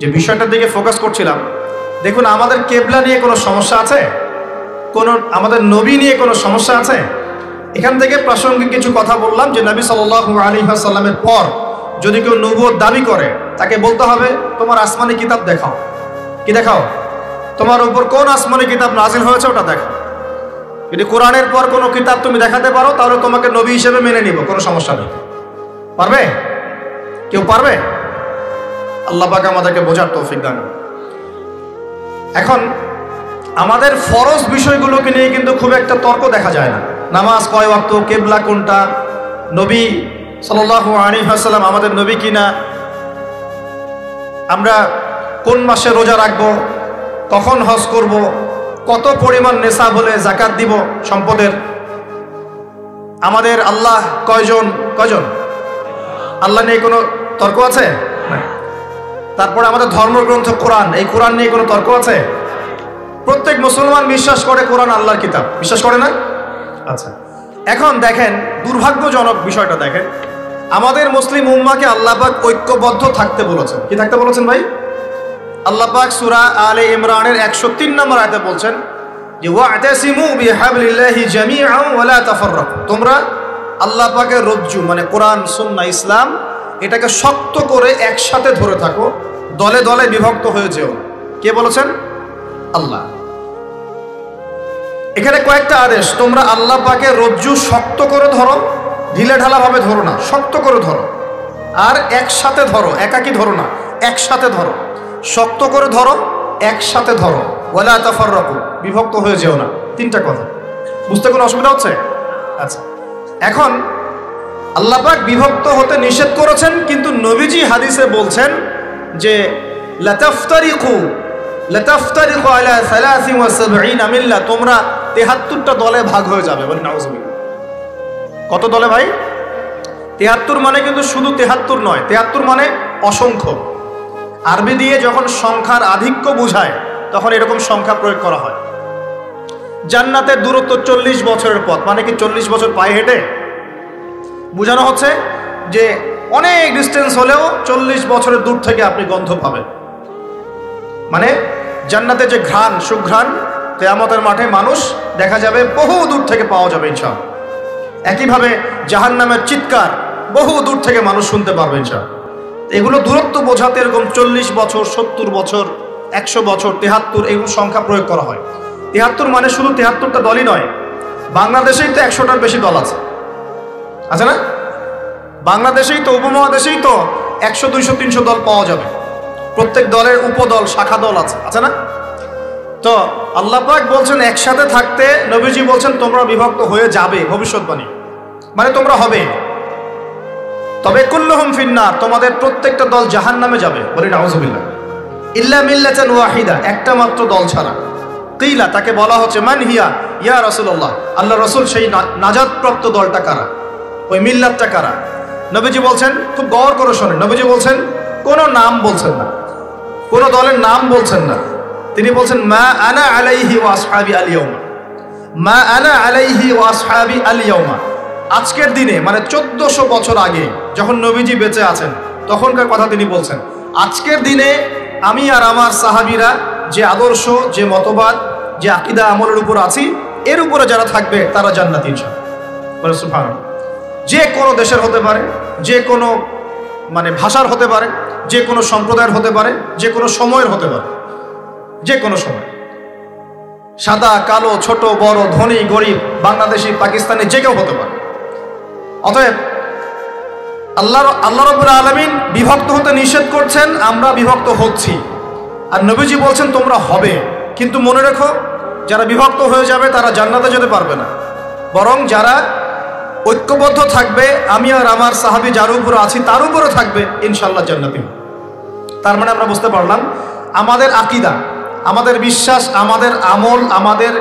যে বিষয়টার দিকে ফোকাস করছিলাম, দেখুন আমাদের কেবলা নিয়ে কোনো সমস্যা আছে, আমাদের নবী নিয়ে কোনো সমস্যা আছে? এখান থেকে প্রাসঙ্গিক কিছু কথা বললাম যে নবী সাল্লাল্লাহু আলাইহি ওয়াসাল্লামের পর যদি কেউ নবুয়ত দাবি করে তাকে বলতে হবে তোমার আসমানি কিতাব দেখাও। কি দেখাও? তোমার উপর কোন আসমানি কিতাব নাজিল হয়েছে ওটা দেখাও। যদি কোরআনের পর কোনো কিতাব তুমি দেখাতে পারো তাহলে তোমাকে নবী হিসেবে মেনে নিব, কোনো সমস্যা নেই। পারবে? কেউ পারবে? আল্লাহ পাক আমাদেরকে বোঝার তৌফিক দান। এখন আমাদের ফরজ বিষয়গুলোকে নিয়ে কিন্তু খুব একটা তর্ক দেখা যায় না। নামাজ কয় ওয়াক্ত, কেবলা কোনটা, নবী সাল্লাল্লাহু আলাইহি ওয়াসাল্লাম আমাদের নবী কিনা, আমরা কোন মাসে রোজা রাখবো, কখন হজ করব, কত পরিমাণ নেশা বলে জাকাত দিব সম্পদের, আমাদের আল্লাহ কয়জন, আল্লাহ নিয়ে কোনো তর্ক আছে? তারপরে আমাদের ধর্মগ্রন্থ কোরআন, এই কোরআন নিয়ে কোনো তর্ক আছে? প্রত্যেক মুসলমান বিশ্বাস করে কোরআন আল্লাহর কিতাব, বিশ্বাস করে না? আচ্ছা, এখন দেখেন দুর্ভাগ্যজনক বিষয়টা দেখেন, আমাদের মুসলিম উম্মাহকে আল্লাহ পাক ঐক্যবদ্ধ থাকতে বলেছেন। কি থাকতে বলেছেন ভাই? আল্লাহ পাক সূরা আলে ইমরানের 103 নম্বর আয়াতে বলছেন যে ওয়া'তাসিমু বিহাবলিল্লাহি জামিআন ওয়া লা তাফাররাকু, তোমরা আল্লাহ পাকের রজ্জু মানে কোরআন সুন্নাহ ইসলাম এটাকে শক্ত করে একসাথে ধরে থাকো, দলে দলে বিভক্ত হয়ে যেও। কে বলেছেন? আল্লাহ। এখানে কয়েকটা আদেশ, তোমরা আল্লাহ পাকের রজ্জু শক্ত করে ধরো, ঢিলে ঢালা ভাবে ধরো না, শক্ত করে ধরো, আর একসাথে ধরো, একাকি ধরো না, একসাথে ধরো, শক্ত করে ধরো, একসাথে ধরো, ওয়ালা তাফাররাকু, বিভক্ত হয়ে যেও না। তিনটা কথা বুঝতে কোনো অসুবিধা হচ্ছে? আচ্ছা, এখন আল্লাহ পাক বিভক্ত হতে নিষেধ করেছেন, কিন্তু নবীজি হাদিসে বলছেন যে লাতাফতারিকু আলা 73 মিল্লাহ, তোমরা 73টা দলে ভাগ হয়ে যাবে। বলি নাউজুবিল্লাহ। কত দলে ভাই? 73 মানে কিন্তু শুধু 73 নয়, 73 মানে অসংখ্য। আরবি দিয়ে যখন সংখ্যার আধিক্য বোঝায় তখন এরকম সংখ্যা প্রয়োগ করা হয়। জান্নাতের দূরত্ব 40 বছরের পথ, মানে কি 40 বছর পায়ে হেঁটে? বোঝানো হচ্ছে যে অনেক ডিস্টেন্স হলেও 40 বছরের দূর থেকে আপনি গন্ধ পাবেন। মানে জান্নাতে যে ঘ্রাণ, সুঘ্রাণ কিয়ামতের মাঠে মানুষ দেখা যাবে বহু দূর থেকে পাওয়া যাবে ইনশাআল্লাহ। একইভাবে জাহান্নামের চিৎকার বহু দূর থেকে মানুষ শুনতে পারবে ইনশাআল্লাহ। এগুলো দূরত্ব বোঝাতে এরকম 40 বছর, 70 বছর, 100 বছর, 73 এগুলো সংখ্যা প্রয়োগ করা হয়। 73 মানে শুধু 73টা দলই নয়, বাংলাদেশেই তো 100টার বেশি দল আছে, আছে না? বাংলাদেশেই তো, উপমহাদেশেই তো 100, 200, 300 দল পাওয়া যাবে। প্রত্যেক দলের উপদল, শাখা দল আছে, আছে না? তো আল্লাহ পাক বলছেন একসাথে থাকতে, নবীজি বলছেন তোমরা বিভক্ত হয়ে যাবে, ভবিষ্যৎবাণী মানে তোমরা হবে। তবে কুল্লুহুম ফিন্নার, তোমাদের প্রত্যেকটা দল জাহান্নামে যাবে। বলি নাউজুবিল্লাহ। ইল্লা মিল্লাতান ওয়াহিদা, একটা মাত্র দল ছাড়া। কিলা, তাকে বলা হচ্ছে মান হিয়া ইয়া রাসূলুল্লাহ, আল্লাহ রাসূল সেই নাজাতপ্রাপ্ত দলটা কারা, ওই মিল্লাতটা কারা? নবীজি বলছেন, খুব গৌর করে শোনেন, নবীজি বলছেন কোনো নাম বলছেন না, কোনো দলের নাম বলছেন না। তিনি বলছেন মা আনা আলাইহি ওয়া আসহাবি আল ইয়াউমা, মা আনা আলাইহি ওয়া আসহাবি আল ইয়াউমা। আজকের দিনে মানে 1400 বছর আগে যখন নবীজি বেঁচে আছেন তখনকার কথা তিনি বলছেন। আজকের দিনে আমি আর আমার সাহাবীরা যে আদর্শ, যে মতবাদ, যে আকীদা আমলের উপর আছি, এর উপরে যারা থাকবে তারা জান্নাতি ইনশাআল্লাহ। সুবহানাল্লাহ। যে কোনো দেশের হতে পারে, যে কোনো মানে ভাষার হতে পারে, যে কোনো সম্প্রদায়ের হতে পারে, যে কোনো সময়ের হতে পারে, যে কোনো সময়, সাদা কালো, ছোট বড়, ধনী গরিব, বাংলাদেশি পাকিস্তানি, যে কেউ হতে পারে। অতএব আল্লাহ রাব্বুল আলামিন বিভক্ত হতে নিষেধ করছেন, আমরা বিভক্ত হচ্ছি, আর নবীজি বলছেন তোমরা হবে। কিন্তু মনে রেখো, যারা বিভক্ত হয়ে যাবে তারা জান্নাতে যেতে পারবে না, বরং যারা ঐক্যবদ্ধ থাকবে, আমি আর আমার সাহাবী যার উপরে আছি তার উপরে থাকবে, ইনশাআল্লাহ জান্নাতি। তার মানে আমরা বুঝতে পারলাম আমাদের আকীদা, আমাদের বিশ্বাস, আমাদের আমল, আমাদের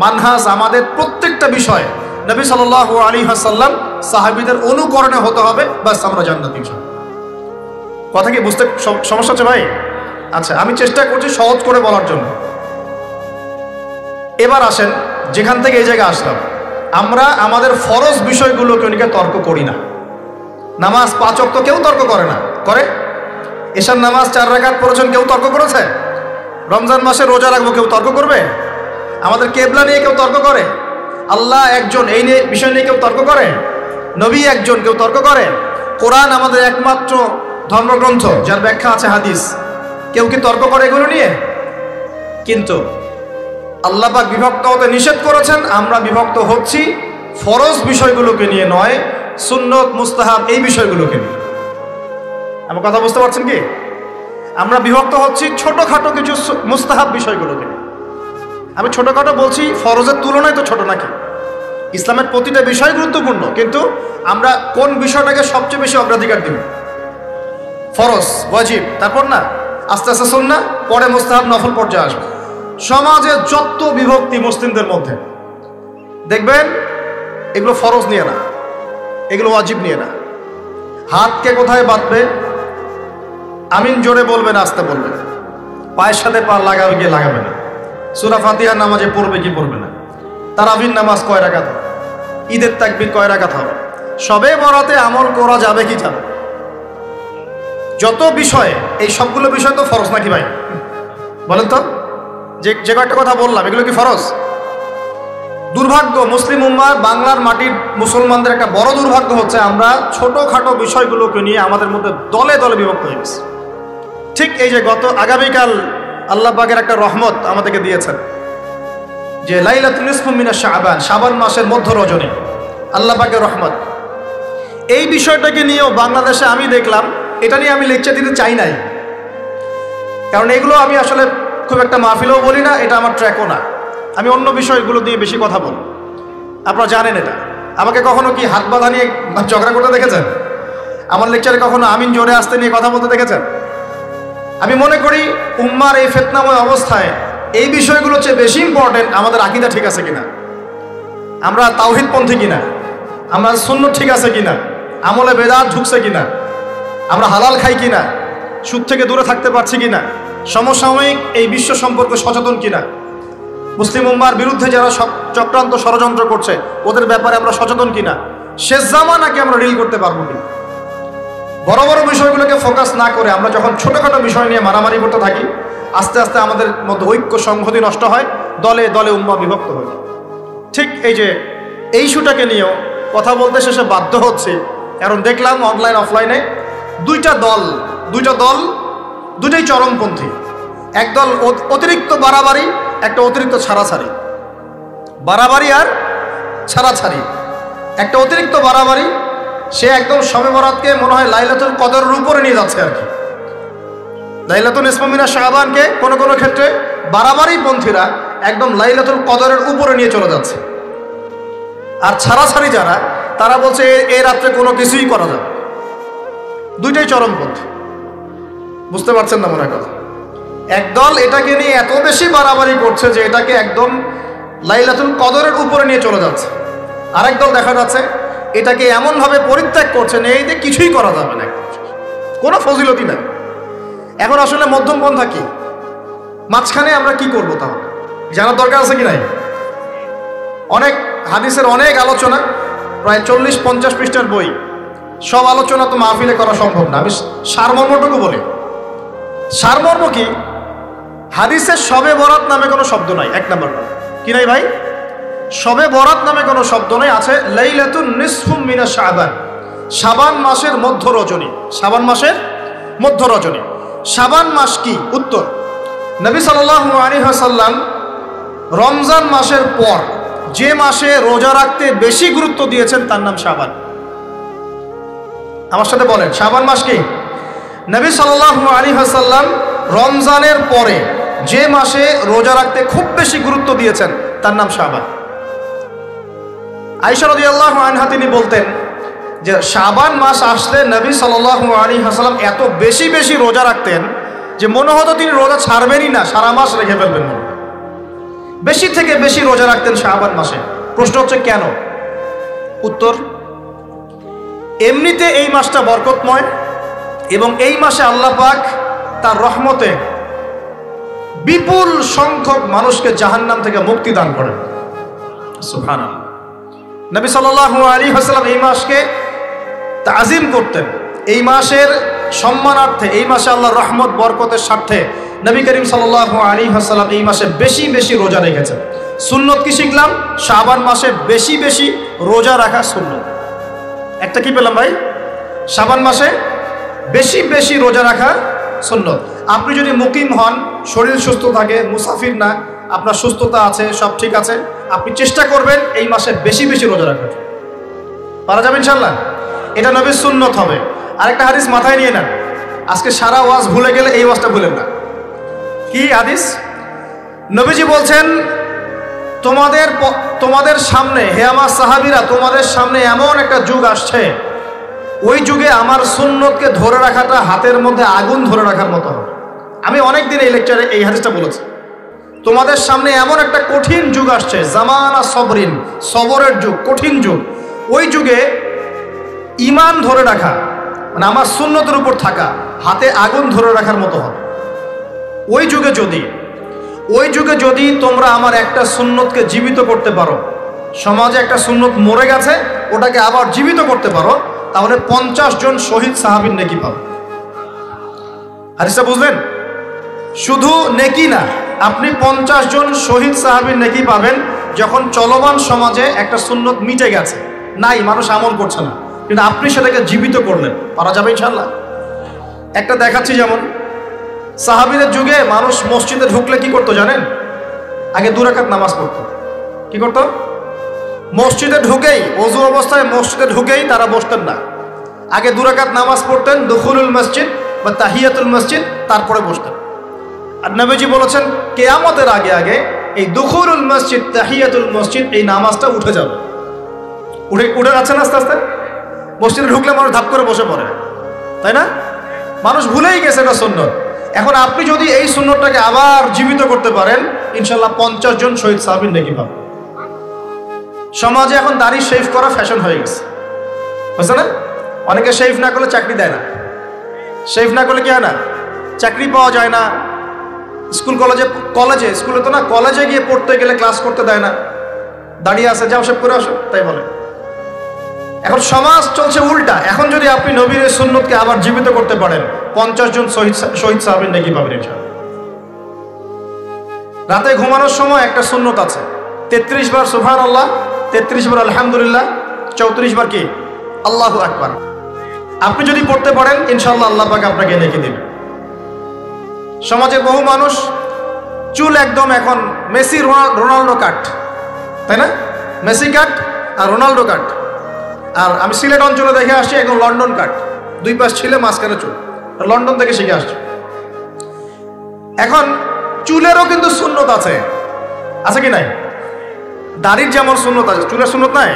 মানহাজ, আমাদের প্রত্যেকটা বিষয় নবী সাল্লাল্লাহু আলাইহি ওয়াসাল্লাম সাহাবীদের অনুকরণে হতে হবে, বাস আমরা জান্নাতি। কথা কি বুঝতে সমস্যা হচ্ছে ভাই? আচ্ছা, আমি চেষ্টা করছি সহজ করে বলার জন্য। এবার আসেন, যেখান থেকে এই জায়গায় আসলাম, আমরা আমাদের ফরজ বিষয়গুলোকে নিয়ে তর্ক করি না। নামাজ 5 ওয়াক্ত কেউ তর্ক করে না, করে? এশার নামাজ 4 রাকাত পড়েছেন, কেউ তর্ক করেছে? রমজান মাসে রোজা রাখবো, কেউ তর্ক করবে? আমাদের কেবলা নিয়ে কেউ তর্ক করে? আল্লাহ একজন, এই নিয়ে বিষয় নিয়ে কেউ তর্ক করে? নবী একজন, কেউ তর্ক করে? কোরআন আমাদের একমাত্র ধর্মগ্রন্থ যার ব্যাখ্যা আছে হাদিস, কেউ কি তর্ক করে এগুলো নিয়ে? কিন্তু আল্লাহ পাক বিভক্ত হতে নিষেধ করেছেন, আমরা বিভক্ত হচ্ছি ফরজ বিষয়গুলোকে নিয়ে নয়, সুন্নত মুস্তাহাব এই বিষয়গুলোকে নিয়ে। আমার কথা বুঝতে পারছেন কি? আমরা বিভক্ত হচ্ছি ছোটখাটো কিছু মুস্তাহাব বিষয়গুলোকে নিয়ে। আমি ছোটখাটো বলছি, ফরজের তুলনায় তো ছোট নাকি? ইসলামের প্রতিটা বিষয় গুরুত্বপূর্ণ, কিন্তু আমরা কোন বিষয়টাকে সবচেয়ে বেশি অগ্রাধিকার দিব? ফরজ, ওয়াজিব, তারপর না আস্তে আস্তে সুন্নাহ, পরে মুস্তাহাব নফল পর্যায়ে আসবে। সমাজে যত বিভক্তি মুসলিমদের মধ্যে, দেখবেন এগুলো ফরজ নিয়ে না, এগুলো ওয়াজিব নিয়ে না। হাতকে কোথায় বাঁধবে? আমিন জোরে বলবে না আস্তে বলবে? পায়ের সাথে পা লাগাবে গিয়ে লাগাবে না? সূরা ফাতিহা নামাজে পড়বে কি পড়বে না? তারাবির নামাজ কয় রাকাত হবে? ঈদের তাকবীর কয় রাকাত হবে? সবে বরাতে আমল করা যাবে কি যাবে? যত বিষয়, এই সবগুলো বিষয় তো ফরজ নাকি ভাই? বলেন তো, যে কয়েকটা কথা বললাম এগুলো কি ফরজ? দুর্ভাগ্য মুসলিম উম্মার, বাংলার মাটির মুসলমানদের একটা বড় দুর্ভাগ্য হচ্ছে আমরা ছোটখাটো বিষয়গুলোকে নিয়ে আমাদের মধ্যে দলে দলে বিভক্ত হয়ে গেছি। ঠিক এই যে আগামীকাল আল্লাহ পাকের একটা রহমত আমাদেরকে দিয়েছেন, যে লাইলাতুল নিসফু মিনাশ শাবান, শাবান মাসের মধ্য রজনী, আল্লাহ পাকের রহমত। এই বিষয়টাকে নিয়েও বাংলাদেশে আমি দেখলাম, এটা নিয়ে আমি লেকচার দিতে চাই নাই, কারণ এগুলো আমি আসলে খুব একটা মাহফিলেও বলি না, এটা আমার ট্র্যাকও না। আমি অন্য বিষয়গুলো দিয়ে বেশি কথা বলি, আপনারা জানেন এটা। আমাকে কখনো কি হাত বাঁধা নিয়ে ঝগড়া করতে দেখেছেন? আমার লেকচারে কখনো আমিন জোরে আসতে নিয়ে কথা বলতে দেখেছেন? আমি মনে করি উম্মার এই ফিতনাময় অবস্থায় এই বিষয়গুলো চেয়ে বেশি ইম্পর্টেন্ট আমাদের আকীদা ঠিক আছে কিনা, আমরা তাওহীদপন্থী কিনা, আমরা সুন্নাত ঠিক আছে কিনা, আমলে বেদাত ঢুকছে কিনা, আমরা হালাল খাই কিনা, সুদ থেকে দূরে থাকতে পারছি কিনা, সমসাময়িক এই বিশ্ব সম্পর্কে সচেতন কিনা, মুসলিম উম্মার বিরুদ্ধে যারা চক্রান্ত ষড়যন্ত্র করছে ওদের ব্যাপারে আমরা সচেতন কিনা, শেষ জামানাকে আমরা ডিল করতে পারবো কিনা। বড় বড় বিষয়গুলোকে ফোকাস না করে আমরা যখন ছোটখাটো বিষয় নিয়ে মারামারি করতে থাকি, আস্তে আস্তে আমাদের মধ্যে ঐক্য সংহতি নষ্ট হয়, দলে দলে উম্মাহ বিভক্ত হয়। ঠিক এই যে এই ইস্যুটাকে নিয়েও কথা বলতে শেষে বাধ্য হচ্ছে, কারণ দেখলাম অনলাইন অফলাইনে দুইটা দল দুটাই চরমপন্থী। একদল অতিরিক্ত বাড়াবাড়ি, একটা অতিরিক্ত ছাড়াছাড়ি। বাড়াবাড়ি আর ছাড়াছাড়ি, একটা অতিরিক্ত বাড়াবাড়ি, সে একদম শবে বরাতকে মনে হয় লাইলাতুল কদরের উপরে নিয়ে যাচ্ছে আর কি। লাইলাতুল নিসফু মিনাশ শাবানকে কোনো কোনো ক্ষেত্রে বাড়াবাড়ি পন্থীরা একদম লাইলাতুল কদরের উপরে নিয়ে চলে যাচ্ছে। আর ছাড়াছাড়ি যারা, তারা বলছে এই রাত্রে কোনো কিছুই করা যাবে। দুইটাই চরমপন্থী, বুঝতে পারছেন না মনে হয় কথা। একদল এটাকে নিয়ে এত বেশি বাড়াবাড়ি করছে যে এটাকে একদম লাইলাতুল কদরের উপরে নিয়ে চলে যাচ্ছে। আরেক দল দেখা যাচ্ছে এটাকে এমনভাবে পরিত্যাগ করছে এই যে কিছুই করা যাবে না, কোনো ফজিলতি নাই। এখন আসলে মধ্যমপন্থা কি, মাঝখানে আমরা কি করবো তাহলে জানার দরকার আছে কি নাই? অনেক হাদিসের অনেক আলোচনা, প্রায় 40-50 পৃষ্ঠার বই, সব আলোচনা তো মাহফিলে করা সম্ভব না। আমি সারমর্মটুকু বলি। সারমর্ম কি? হাদিসের শবে বরাত নামে কোনো শব্দ নাই, এক নাম্বার কি নাই ভাই? শবে বরাত নামে কোনো শব্দ নাই, আছে লাইলাতুন নিসফু মিনাশ শাবান, শাবান মাসের মধ্য রজনী। শাবান মাসের মধ্য রজনী। শাবান মাস কি? উত্তর, নবী সাল্লাল্লাহু আলাইহি ওয়াসাল্লাম রমজান মাসের পর যে মাসে রোজা রাখতে বেশি গুরুত্ব দিয়েছেন তার নাম শাবান। আমার সাথে বলেন, শাবান মাস কি? নবী সাল্লাল্লাহু আলাইহি ওয়াসাল্লাম রমজানের পরে যে মাসে রোজা রাখতে খুব বেশি গুরুত্ব দিয়েছেন তার নাম শাবান। আয়েশা রাদিয়াল্লাহু আনহা তিনি বলতেন যে শাবান মাস আসলে নবী সাল্লাল্লাহু আলাইহি ওয়াসাল্লাম এত বেশি বেশি রোজা রাখতেন যে মনে হতো তিনি রোজা ছাড়বেনই না, সারা মাস রেখে ফেলবেন। বেশি থেকে বেশি রোজা রাখতেন শাবান মাসে। প্রশ্ন হচ্ছে কেন? উত্তর, এমনিতে এই মাসটা বরকতময় এবং এই মাসে আল্লাহ পাক তার রহমতে বিপুল সংখ্যক মানুষকে জাহান্নাম থেকে মুক্তি দান করেন। সুবহানাল্লাহ। নবী সাল্লাল্লাহু আলাইহি ওয়াসাল্লাম এই মাসকে তাজিম করতেন, এই মাসের সম্মানার্থে, এই মাসে আল্লাহর রহমত বরকতের স্বার্থে নবী করিম সাল্লাল্লাহু আলাইহি ওয়াসাল্লাম এই মাসে বেশি বেশি রোজা রেখেছেন। সুন্নত কি শিখলাম? শাবান মাসে বেশি বেশি রোজা রাখা সুন্নত। একটা কি পেলাম ভাই? শাবান মাসে বেশি বেশি রোজা রাখা সুন্নত। আপনি যদি মুকিম হন, শরীর সুস্থ থাকে, মুসাফির না, আপনার সুস্থতা আছে, সব ঠিক আছে, আপনি চেষ্টা করবেন এই মাসে বেশি বেশি রোজা রাখার। পারা যাবে ইনশাল্লাহ। এটা নবীর সুন্নত হবে। আরেকটা হাদিস মাথায় নিয়ে নেন, আজকে সারা ওয়াজ ভুলে গেলে এই ওয়াজটা ভুলেন না। কি হাদিস? নবীজি বলছেন, তোমাদের সামনে, হে আমার সাহাবীরা, তোমাদের সামনে এমন একটা যুগ আসছে, ওই যুগে আমার সুন্নতকে ধরে রাখাটা হাতের মধ্যে আগুন ধরে রাখার মতো হবে। আমি অনেকদিন এই লেকচারে এই হাদিসটা বলেছি। তোমাদের সামনে এমন একটা কঠিন যুগ আসছে, জামানা সবরিন, সবরের যুগ, কঠিন যুগ। ওই যুগে ঈমান ধরে রাখা, মানে আমার সুন্নতের উপর থাকা, হাতে আগুন ধরে রাখার মতো হবে। ওই যুগে যদি তোমরা আমার একটা সুন্নতকে জীবিত করতে পারো, সমাজে একটা সুন্নত মরে গেছে, ওটাকে আবার জীবিত করতে পারো, তাহলে 50 জন শহীদ সাহাবীর নেকি পাবে। হাদিসটা বুঝলেন? শুধু নেকি না, আপনি 50 জন শহীদ সাহাবীর নেকি পাবেন, যখন চলমান সমাজে একটা সুন্নত মিটে গেছে, নাই, মানুষ আমল করছে না, কিন্তু আপনি সেটাকে জীবিত করলেন। পারা যাবে ইনশাল্লাহ। একটা দেখাচ্ছি, যেমন সাহাবীদের যুগে মানুষ মসজিদে ঢুকলে কি করতো জানেন? আগে 2 রাকাত নামাজ পড়তো। কি করতো? মসজিদে ঢুকেই, ওযু অবস্থায় মসজিদে ঢুকেই তারা বসতেন না, আগে 2 রাকাত নামাজ পড়তেন, দুখুলুল মসজিদ বা তাহিয়াতুল মসজিদ, তারপরে বসতেন। আর নবীজি বলেছেন, কিয়ামতের আগে আগে এই দুখুলুল মসজিদ, তাহিয়াতুল মসজিদ, এই নামাজটা উঠে যাবে। উঠে যাচ্ছে না আস্তে আস্তে। মসজিদে ঢুকলে মানুষ ধাপ করে বসে পড়ে, তাই না? মানুষ ভুলেই গেছে এটা সুন্নত। এখন আপনি যদি এই সুন্নতটাকে আবার জীবিত করতে পারেন, ইনশাল্লাহ 50 জন শহীদ সাহাবীর নেকি পাবেন। সমাজে এখন দাড়ি শেভ করা ফ্যাশন হয়ে গেছে, বুঝছে না? অনেকে শেভ না করলে চাকরি দেয় না। শেভ না করলে কি হয় না? চাকরি পাওয়া যায় না। স্কুলে তো না, কলেজে গিয়ে পড়তে গেলে ক্লাস করতে দেয় না। দাঁড়িয়ে আছে, যাও শেভ করে আসো, তাই বলে। এখন সমাজ চলছে উল্টা। এখন যদি আপনি নবীর সুন্নতকে আবার জীবিত করতে পারেন, 50 জন শহীদ সাহাবীর নেকি পাবেন ইনশাআল্লাহ। রাতে ঘুমানোর সময় একটা সুন্নত আছে, 33 বার সুবহানাল্লাহ, 33 বার আলহামদুলিল্লাহ, 34 বার কি আল্লাহু আকবার। আপনি যদি পড়তে পারেন, ইনশাআল্লাহ আল্লাহ পাক আপনাকে নেকি দিবেন। সমাজে বহু মানুষ চুল একদম এখন মেসি রোনাল্ডো কাট, তাই না? মেসি কাট আর রোনাল্ডো কাট। আর আমি সিলেট অঞ্চলে দেখে আসছি একদম লন্ডন কাট, 2 পাশ ছিলে, মাঝখানে চুল। লন্ডন থেকে শিখে আসছি। এখন চুলেরও কিন্তু সুন্নত আছে, আছে কি নাই? দাড়ির যেমন সুন্নত আছে, চুলের সুন্নত নাই।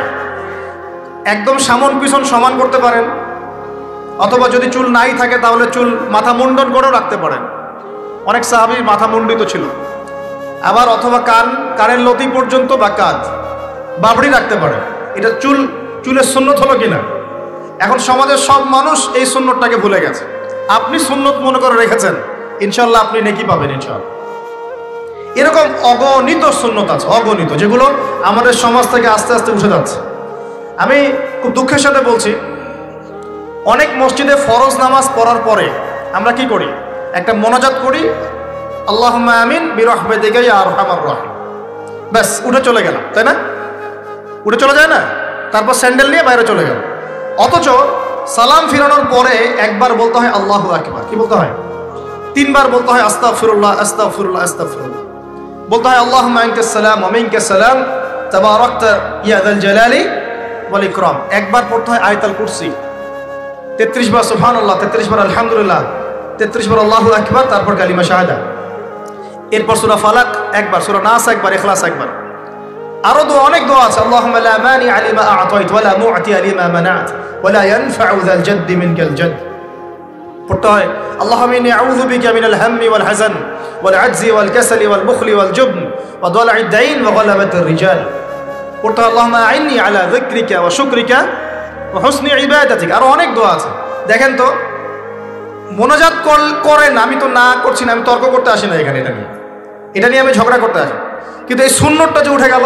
একদম সামন পিছন সমান করতে পারেন, অথবা যদি চুল নাই থাকে তাহলে চুল মাথা মুন্ডন করেও রাখতে পারেন। অনেক সাহাবী মাথা মুন্ডিত ছিল। আবার অথবা কানের লতি পর্যন্ত বা কাঁধ বাবড়ি রাখতে পারেন। এটা চুলের সুন্নত হলো কিনা? এখন সমাজের সব মানুষ এই সুন্নতটাকে ভুলে গেছে। আপনি সুন্নত মনে করে রেখেছেন, ইনশাল্লাহ আপনি নেকি পাবেন ইনশাআল্লাহ। এরকম অগণিত সুন্নত আছে, অগণিত, যেগুলো আমাদের সমাজ থেকে আস্তে আস্তে উঠে যাচ্ছে। আমি খুব দুঃখের সাথে বলছি, অনেক মসজিদে ফরজ নামাজ পড়ার পরে আমরা কি করি? একটা মোনাজাত করি, আল্লাহুম্মা আমিন বিরহমাতিকা ইয়া আরহামার রাহিম, ব্যাস উঠে চলে গেলাম, তাই না? উঠে চলে যায় না? তারপর স্যান্ডেল নিয়ে বাইরে চলে গেল। অথচ সালাম ফিরানোর পরে একবার বলতে হয় আল্লাহু আকবার। কি বলতে হয়? 3 বার বলতে হয় আস্তাগফিরুল্লাহ, আস্তাগফিরুল্লাহ, আস্তাগফিরুল্লাহ। বলতে হয় আল্লাহুম্মা আনকাস সালাম ওয়া মিনকাস সালাম তাবারাকতা ইয়া যাল জালালি ওয়াল ইকরাম। একবার পড়তে হয় আয়াতুল কুরসি, 33 বার সুবহানাল্লাহ, 33 বার আলহামদুলিল্লাহ, 33 বার আল্লাহু আকবার, তারপর কালিমা শাহাদা। এরপর সূরা ফালাক একবার, সূরা নাস একবার, ইখলাস একবার। আরো অনেক দোয়া আছে, আল্লাহুম্মা লা মানিআ লিমা আ'তাইত ওয়া লা মু'তিয়া লিমা মানা'ত ওয়া লা ইয়ানফা'ু যাল জাদ্দি মিনকাল জাদ। পড়তে হয় আল্লাহুম্মা ইন্নী আউযু বিকা মিনাল হাম্মি ওয়াল হাযান ওয়াল আজজি ওয়াল কাসালি ওয়াল বুখলি ওয়াল জুবন ওয়া দালা'id দাইন ওয়া গালাবাতির রিজাল। পড়তে হয় আল্লাহুম্মা আ'ইন্নী আলা যিকরিকা ওয়া শুকরিকা ওয়া হুসনি ইবাদাতিক। আরো অনেক দোয়া আছে। দেখেন তো, মোনাজাত করেন, আমি তো না করছি না, আমি তর্ক করতে আসি না এখানে, এটা নিয়ে আমি ঝগড়া করতে আসি। কিন্তু এই সুন্নতটা যে উঠে গেল,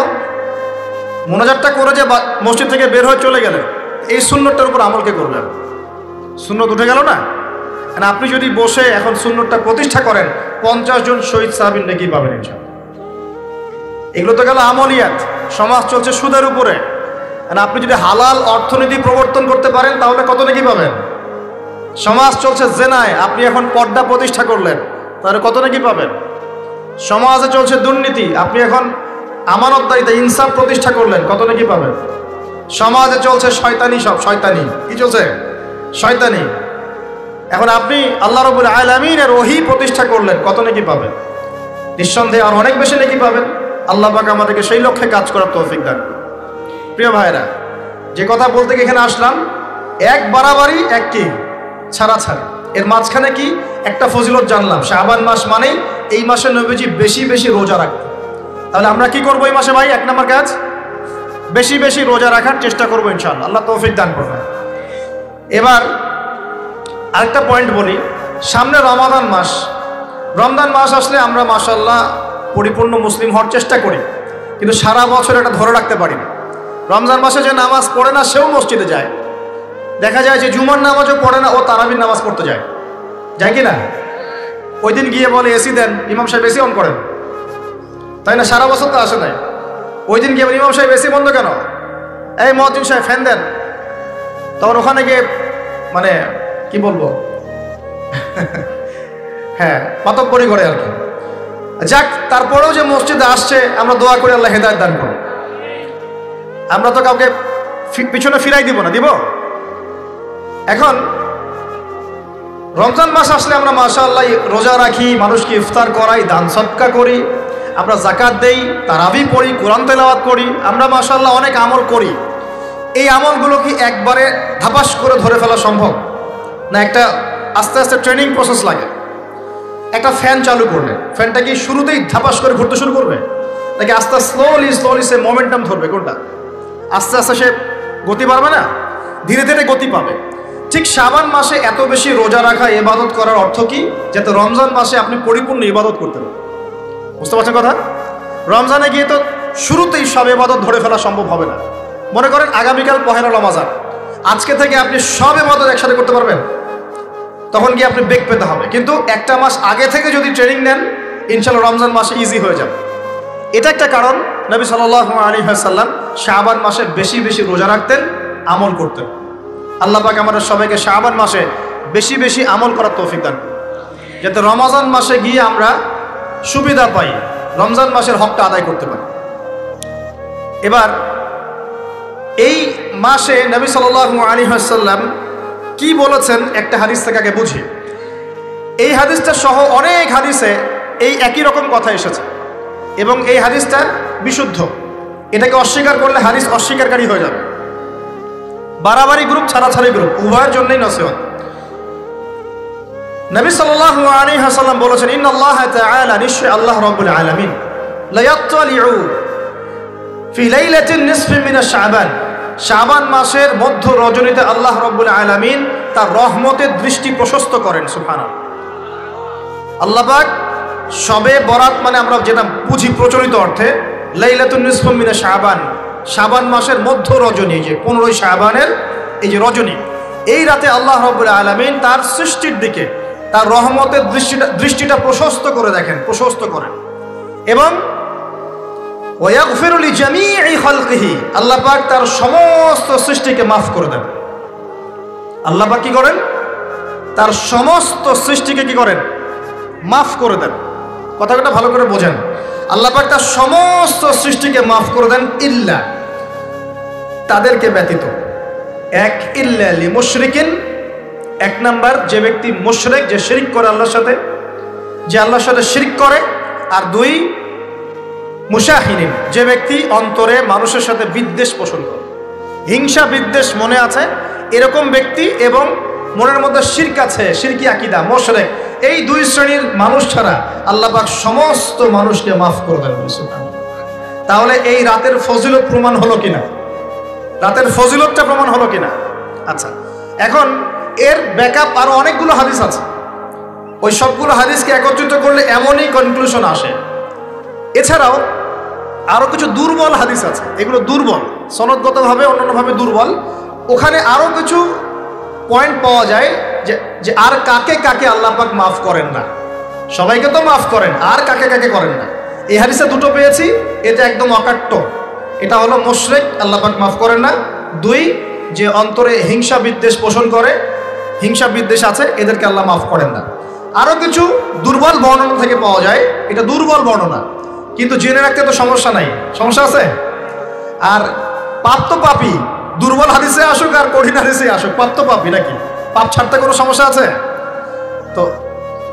মোনাজাতটা করে যে মসজিদ থেকে বের হয়ে চলে গেলেন, এই সুন্নতটার উপর আমল কে করবেন? সুন্নত উঠে গেল না? আপনি যদি বসে এখন সুন্নতটা প্রতিষ্ঠা করেন 50 জন শহীদ সাহাবীর নেকি পাবেন ইনশাআল্লাহ। এগুলো তো গেল আমলিয়াত। সমাজ চলছে সুদের উপরে, আপনি যদি হালাল অর্থনীতি প্রবর্তন করতে পারেন তাহলে কত নেকি পাবেন। সমাজ চলছে জেনায়, আপনি এখন পর্দা প্রতিষ্ঠা করলেন তাহলে কত নেকি পাবেন। সমাজে চলছে দুর্নীতি, আপনি এখন আমানতদারিতা ইনসাফ প্রতিষ্ঠা করলেন, কত নেকি পাবেন। সমাজে চলছে শয়তানি, সব শয়তানি, কি চলছে শয়তানি, এখন আপনি আল্লাহ রাব্বুল আলামিনের ওহী প্রতিষ্ঠা করলেন, কত নেকি পাবেন। নিঃসন্দেহে আর অনেক বেশি নেকি পাবেন। আল্লাহ পাক আমাদেরকে সেই লক্ষ্যে কাজ করার তৌফিক দান। প্রিয় ভাইরা, যে কথা বলতে গিয়ে এখানে আসলাম, এক বাড়াবাড়ি এক কি ছাড়াছাড়ি, এর মাঝখানে কি একটা ফজিলত জানলাম। শাবান মাস মানেই এই মাসে নবীজি বেশি বেশি রোজা রাখতেন। তাহলে আমরা কি করবো এই মাসে ভাই? 1 নম্বর কাজ, বেশি বেশি রোজা রাখার চেষ্টা করবো ইনশাআল্লাহ, আল্লাহ তৌফিক দান করবেন। এবার আরেকটা পয়েন্ট বলি, সামনে রমাদান মাস। রমজান মাস আসলে আমরা মাশাআল্লাহ পরিপূর্ণ মুসলিম হওয়ার চেষ্টা করি, কিন্তু সারা বছর এটা ধরে রাখতে পারি না। রমজান মাসে যে নামাজ পড়ে না সেও মসজিদে যায়, দেখা যায় যে জুমার নামাজও পড়ে না ও তারাবির নামাজ পড়তে যায়, যায় কি না? ওই দিন গিয়ে বলে এসি দেন, ইমাম সাহেব এসি অন করেন, তাই না? সারা বছর তো আসে নাই, ওই দিন গিয়ে ইমাম সাহেব এসি বন্ধ কেন, এই মুয়াজ্জিন সাহেব ফ্যান দেন। তখন ওখানে গিয়ে মানে কি বলবো হ্যাঁ পাতব্বরি করে আর কি। যাক, তারপরেও যে মসজিদে আসছে আমরা দোয়া করি আল্লাহ হেদায়েত দান করুন। আমরা তো কাউকে পিছনে ফিরাই দিব না, দিব? এখন রমজান মাস আসলে আমরা মাশাআল্লাহ রোজা রাখি, মানুষকে ইফতার করাই, দান সদকা করি, আমরা যাকাত দেই, তারাবি পড়ি, কোরআন তেলাওয়াত করি, আমরা মাশাআল্লাহ অনেক আমল করি। এই আমলগুলো কি একবারে ধাপাস করে ধরে ফেলা সম্ভব না? একটা আস্তে আস্তে ট্রেনিং প্রসেস লাগে। একটা ফ্যান চালু করলে ফ্যানটা কি শুরুতেই ধাপাস করে ঘুরতে শুরু করবে, নাকি আস্তে স্লোলি স্লোলি সে মোমেন্টাম ধরবে? কোনটা? আস্তে আস্তে সে গতি পাবে না, ধীরে ধীরে গতি পাবে। ঠিক শাবান মাসে এত বেশি রোজা রাখা, ইবাদত করার অর্থ কি? যাতে রমজান মাসে আপনি পরিপূর্ণ ইবাদত করতে পারেন। বুঝতে পারছেন কথা? রমজানে গিয়ে তো শুরুতেই সব ইবাদত ধরে ফেলা সম্ভব হবে না। মনে করেন আগামীকাল পহেলা রমজান, আজকে থেকে আপনি সব ইবাদত একসাথে করতে পারবেন? তখন গিয়ে আপনি বেগ পেতে হবে। কিন্তু একটা মাস আগে থেকে যদি ট্রেনিং নেন ইনশাআল্লাহ রমজান মাসে ইজি হয়ে যাবে। এটা একটা কারণ নবী সাল্লাল্লাহু আলাইহি ওয়াসাল্লাম শাবান মাসে বেশি বেশি রোজা রাখতেন, আমল করতেন। আল্লাহ পাক আমাদের সবাইকে শাবান মাসে বেশি বেশি আমল করার তৌফিক দান করুন, যাতে রমজান মাসে গিয়ে আমরা সুবিধা পাই, রমজান মাসের হকটা আদায় করতে পারি। এবার এই মাসে নবী সাল্লাল্লাহু আলাইহি ওয়াসাল্লাম কি বলেছেন একটা হাদিস থেকে আগে বুঝি। এই হাদিসটা সহ অনেক হাদিসে এই একই রকম কথা এসেছে এবং এই হাদিসটা বিশুদ্ধ। এটাকে অস্বীকার করলে হাদিস অস্বীকারী হয়ে যাবে। বাড়াবাড়ি গ্রুপ, ছাড়াছাড়ি গ্রুপ, উভয়ের জন্যই নসিহত। নবী সাল্লাল্লাহু আলাইহি ওয়াসাল্লাম বলেছেন, ইন্নাল্লাহা তাআলা, নিশ্চয় আল্লাহ রাব্বুল আলামিন, লা ইয়াত্তালিউ ফি লাইলাতিন নিসফি মিন শাবান, শাবান মাসের মধ্য রজনীতে আল্লাহ রাব্বুল আলামিন তার রহমতের দৃষ্টি প্রশস্ত করেন। সুবহানাল্লাহ। আল্লাহ পাক শবে বরাত মানে আমরা যেটা বুঝি প্রচলিত অর্থে, লাইলাতুন নিসফি মিন শাবান, শাবান মাসের মধ্য রজনী, যে 15 শাবানের এই যে রজনী, এই রাতে আল্লাহ রাব্বুল আলামিন তার সৃষ্টির দিকে তার রহমতের দৃষ্টিটা প্রশস্ত করে দেখেন, প্রশস্ত করেন। এবং ওয়াগফিরু লিজামিই খালকিহি, আল্লাহ পাক তার সমস্ত সৃষ্টিকে মাফ করে দেন। আল্লাহ পাক কি করেন? তার সমস্ত সৃষ্টিকে কি করেন? মাফ করে দেন। কথাটা ভালো করে বোঝেন। আল্লাহ পাক তার সমস্ত সৃষ্টিকে মাফ করে দেন, ইল্লা, তাদেরকে ব্যতীত। এক, ইল্লা লিমুশরিকিন, 1 নাম্বার যে ব্যক্তি মুশরিক, যে শিরক করে আল্লাহর সাথে, যে আল্লাহর সাথে শিরক করে। আর 2, মুশাহিনিন, যে ব্যক্তি অন্তরে মানুষের সাথে বিদ্বেষ পোষণ করে, হিংসা বিদ্বেষ মনে আছে এরকম ব্যক্তি, এবং মনের মধ্যে শিরক আছে, শিরকি আকীদা, মুশরিক, এই 2 শ্রেণীর মানুষ ছাড়া আল্লাহ পাক সমস্ত মানুষকে মাফ করে দেন। তাহলে এই রাতের ফজিলত প্রমাণ হলো কিনা? রাতের ফজিলতটা প্রমাণ হলো কিনা? আচ্ছা, এখন এর ব্যাকআপ আরো অনেকগুলো হাদিস আছে। ওই সবগুলো হাদিসকে একত্রিত করলে এমনই কনক্লুশন আসে। এছাড়াও আরো কিছু দুর্বল হাদিস আছে, এগুলো দুর্বল, সনদগতভাবে অন্যান্যভাবে দুর্বল। ওখানে আরো কিছু পয়েন্ট পাওয়া যায় যে আর কাকে কাকে আল্লাহ পাক মাফ করেন না। সবাইকে তো মাফ করেন, আর কাকে কাকে করেন না। এই হাদিসে দুটো পেয়েছি, এটা একদম অকাট্য। এটা হলো মুশরিক, আল্লাহ পাক মাফ করেন না। 2, যে অন্তরে হিংসা বিদ্বেষ পোষণ করে, হিংসা বিদ্বেষ আছে, এদেরকে আল্লাহ মাফ করেন না। আরো কিছু দুর্বল বর্ণনা থেকে পাওয়া যায়, এটা দুর্বল বর্ণনা, কিন্তু জেনে রাখতে তো সমস্যা নাই। সমস্যা আছে? আর পাপ তো পাপী, দুর্বল হাদিসে আসুক আর কঠিন হাদিসে আসুক, পাপ তো পাপী নাকি? পাপ ছাড়তে কোনো সমস্যা আছে? তো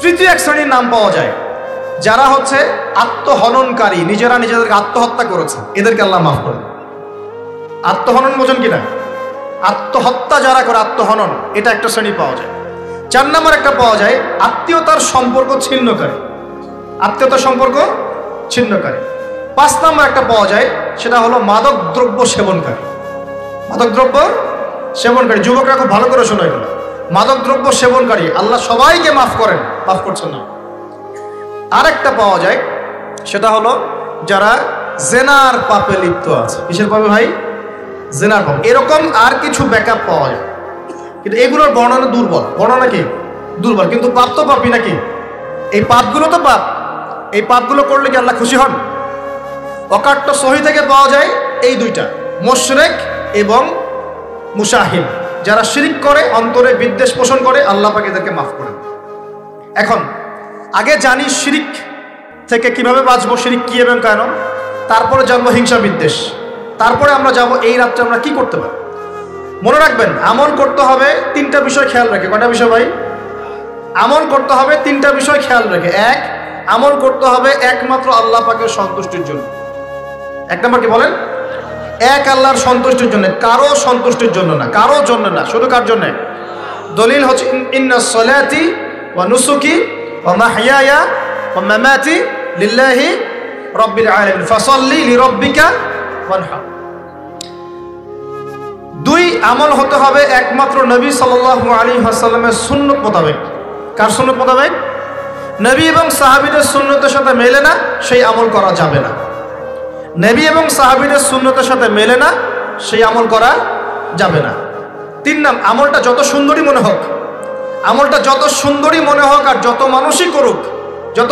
তৃতীয় এক শ্রেণীর নাম পাওয়া যায়, যারা হচ্ছে আত্মহননকারী, নিজেরা নিজেদেরকে আত্মহত্যা করেছে, এদেরকে আল্লাহ মাফ করেন। আত্মহনন বোঝেন কিনা? আত্মহত্যা যারা করে, আত্মহনন, এটা একটা শ্রেণী পাওয়া যায়। 4 নম্বর একটা পাওয়া যায় আত্মীয়তার সম্পর্ক ছিন্নকারী, আত্মীয়তার সম্পর্ক ছিন্নকারী। 5 নম্বর একটা পাওয়া যায়, সেটা হলো মাদক দ্রব্য সেবনকারী। মাদক দ্রব্য সেবনকারী, যুবকরা খুব ভালো করে শোনো এগুলো। মাদক দ্রব্য সেবনকারী আল্লাহ সবাইকে মাফ করেন, মাফ করছেন না। আরেকটা পাওয়া যায়, সেটা হলো যারা জেনার পাপে লিপ্ত আছে। কিসের পাপে ভাই? জেনার পাপ। এরকম আর কিছু ব্যাকআপ পাওয়া যায়, কিন্তু এগুলোর বর্ণনা দুর্বল। বর্ণনা কি? দুর্বল, কিন্তু পাপ তো পাপই নাকি? এই পাপগুলো তো পাপ। এই পাপগুলো করলে কি আল্লাহ খুশি হন? অকাট্য সহি থেকে পাওয়া যায় এই দুইটা, মুশরিক এবং মুশাহিদ। যারা শিরক করে, অন্তরে বিদ্বেষ পোষণ করে, আল্লাহ পাক এদেরকে মাফ করেন। এখন আগে জানি শিরক থেকে কিভাবে বাঁচবো, শিরক কি এবং কেন, তারপরে জানবো হিংসা বিদ্বেষ, তারপরে আমরা যাব এই রাত্রে আমরা কি করতে পারি। মনে রাখবেন, আমল করতে হবে 3টা বিষয় খেয়াল রেখে। কয়টা বিষয় ভাই? আমল করতে হবে 3টা বিষয় খেয়াল রেখে। 1, আমল করতে হবে একমাত্র আল্লাহ পাকের সন্তুষ্টির জন্য। 1 নম্বর কি বলেন? 1, আল্লাহর সন্তুষ্টির জন্য, কারো সন্তুষ্টির জন্য না, কারো জন্য না, শুধু কার জন্য? দলিল হচ্ছে ইন্নাস সালাতি ওয়া নুসুকি ওয়া মাহইয়ায়া ওয়া মামাতি লিল্লাহি রাব্বিল আলামিন ফাসাল্লি লিরাব্বিকা ওয়ানহার। 2, আমল হতে হবে একমাত্র নবী সাল্লাল্লাহু আলাইহি ওয়াসাল্লামের সুন্নাত মোতাবেক। কার সুন্নাত মোতাবেক? নবী এবং সাহাবীদের সুন্নতের সাথে মেলে না, সেই আমল করা যাবে না। নবী এবং সাহাবীদের সুন্নতের সাথে মেলে না, সেই আমল করা যাবে না। 3 নাম, আমলটা যত সুন্দরী মনে হোক, আমলটা যত সুন্দরী মনে হোক আর যত মানুষই করুক, যত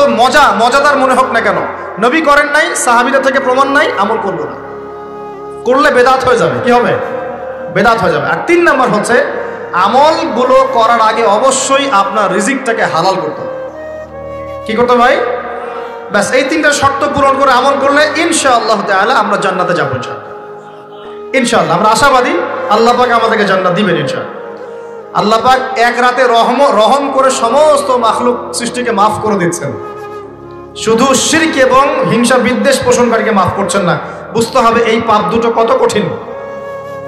মজাদার মনে হোক না কেন, নবী করেন নাই, সাহাবীদের থেকে প্রমাণ নাই, আমল করবো না। করলে বেদাত হয়ে যাবে। কি হবে? বেদাত হয়ে যাবে। আর 3 নাম্বার হচ্ছে, আমলগুলো করার আগে অবশ্যই আপনার রিজিকটাকে হালাল করতে হবে। কি করতে ভাই? ব্যাস, এই 3টা শর্ত পূরণ করে আমল করলে ইনশাআল্লাহ তাআলা আমরা জান্নাতে যাবো ইনশাআল্লাহ। আমরা আশাবাদী আল্লাহ পাক আমাদেরকে জান্নাত দিবেন ইনশাআল্লাহ। আল্লাহ পাক এক রাতে রহম করে সমস্ত মাখলুক সৃষ্টিকে মাফ করে দিচ্ছেন, শুধু শিরক এবং হিংসা বিদ্বেষ পোষণকারীকে মাফ করছেন না। বুঝতে হবে এই পাপ দুটো কত কঠিন।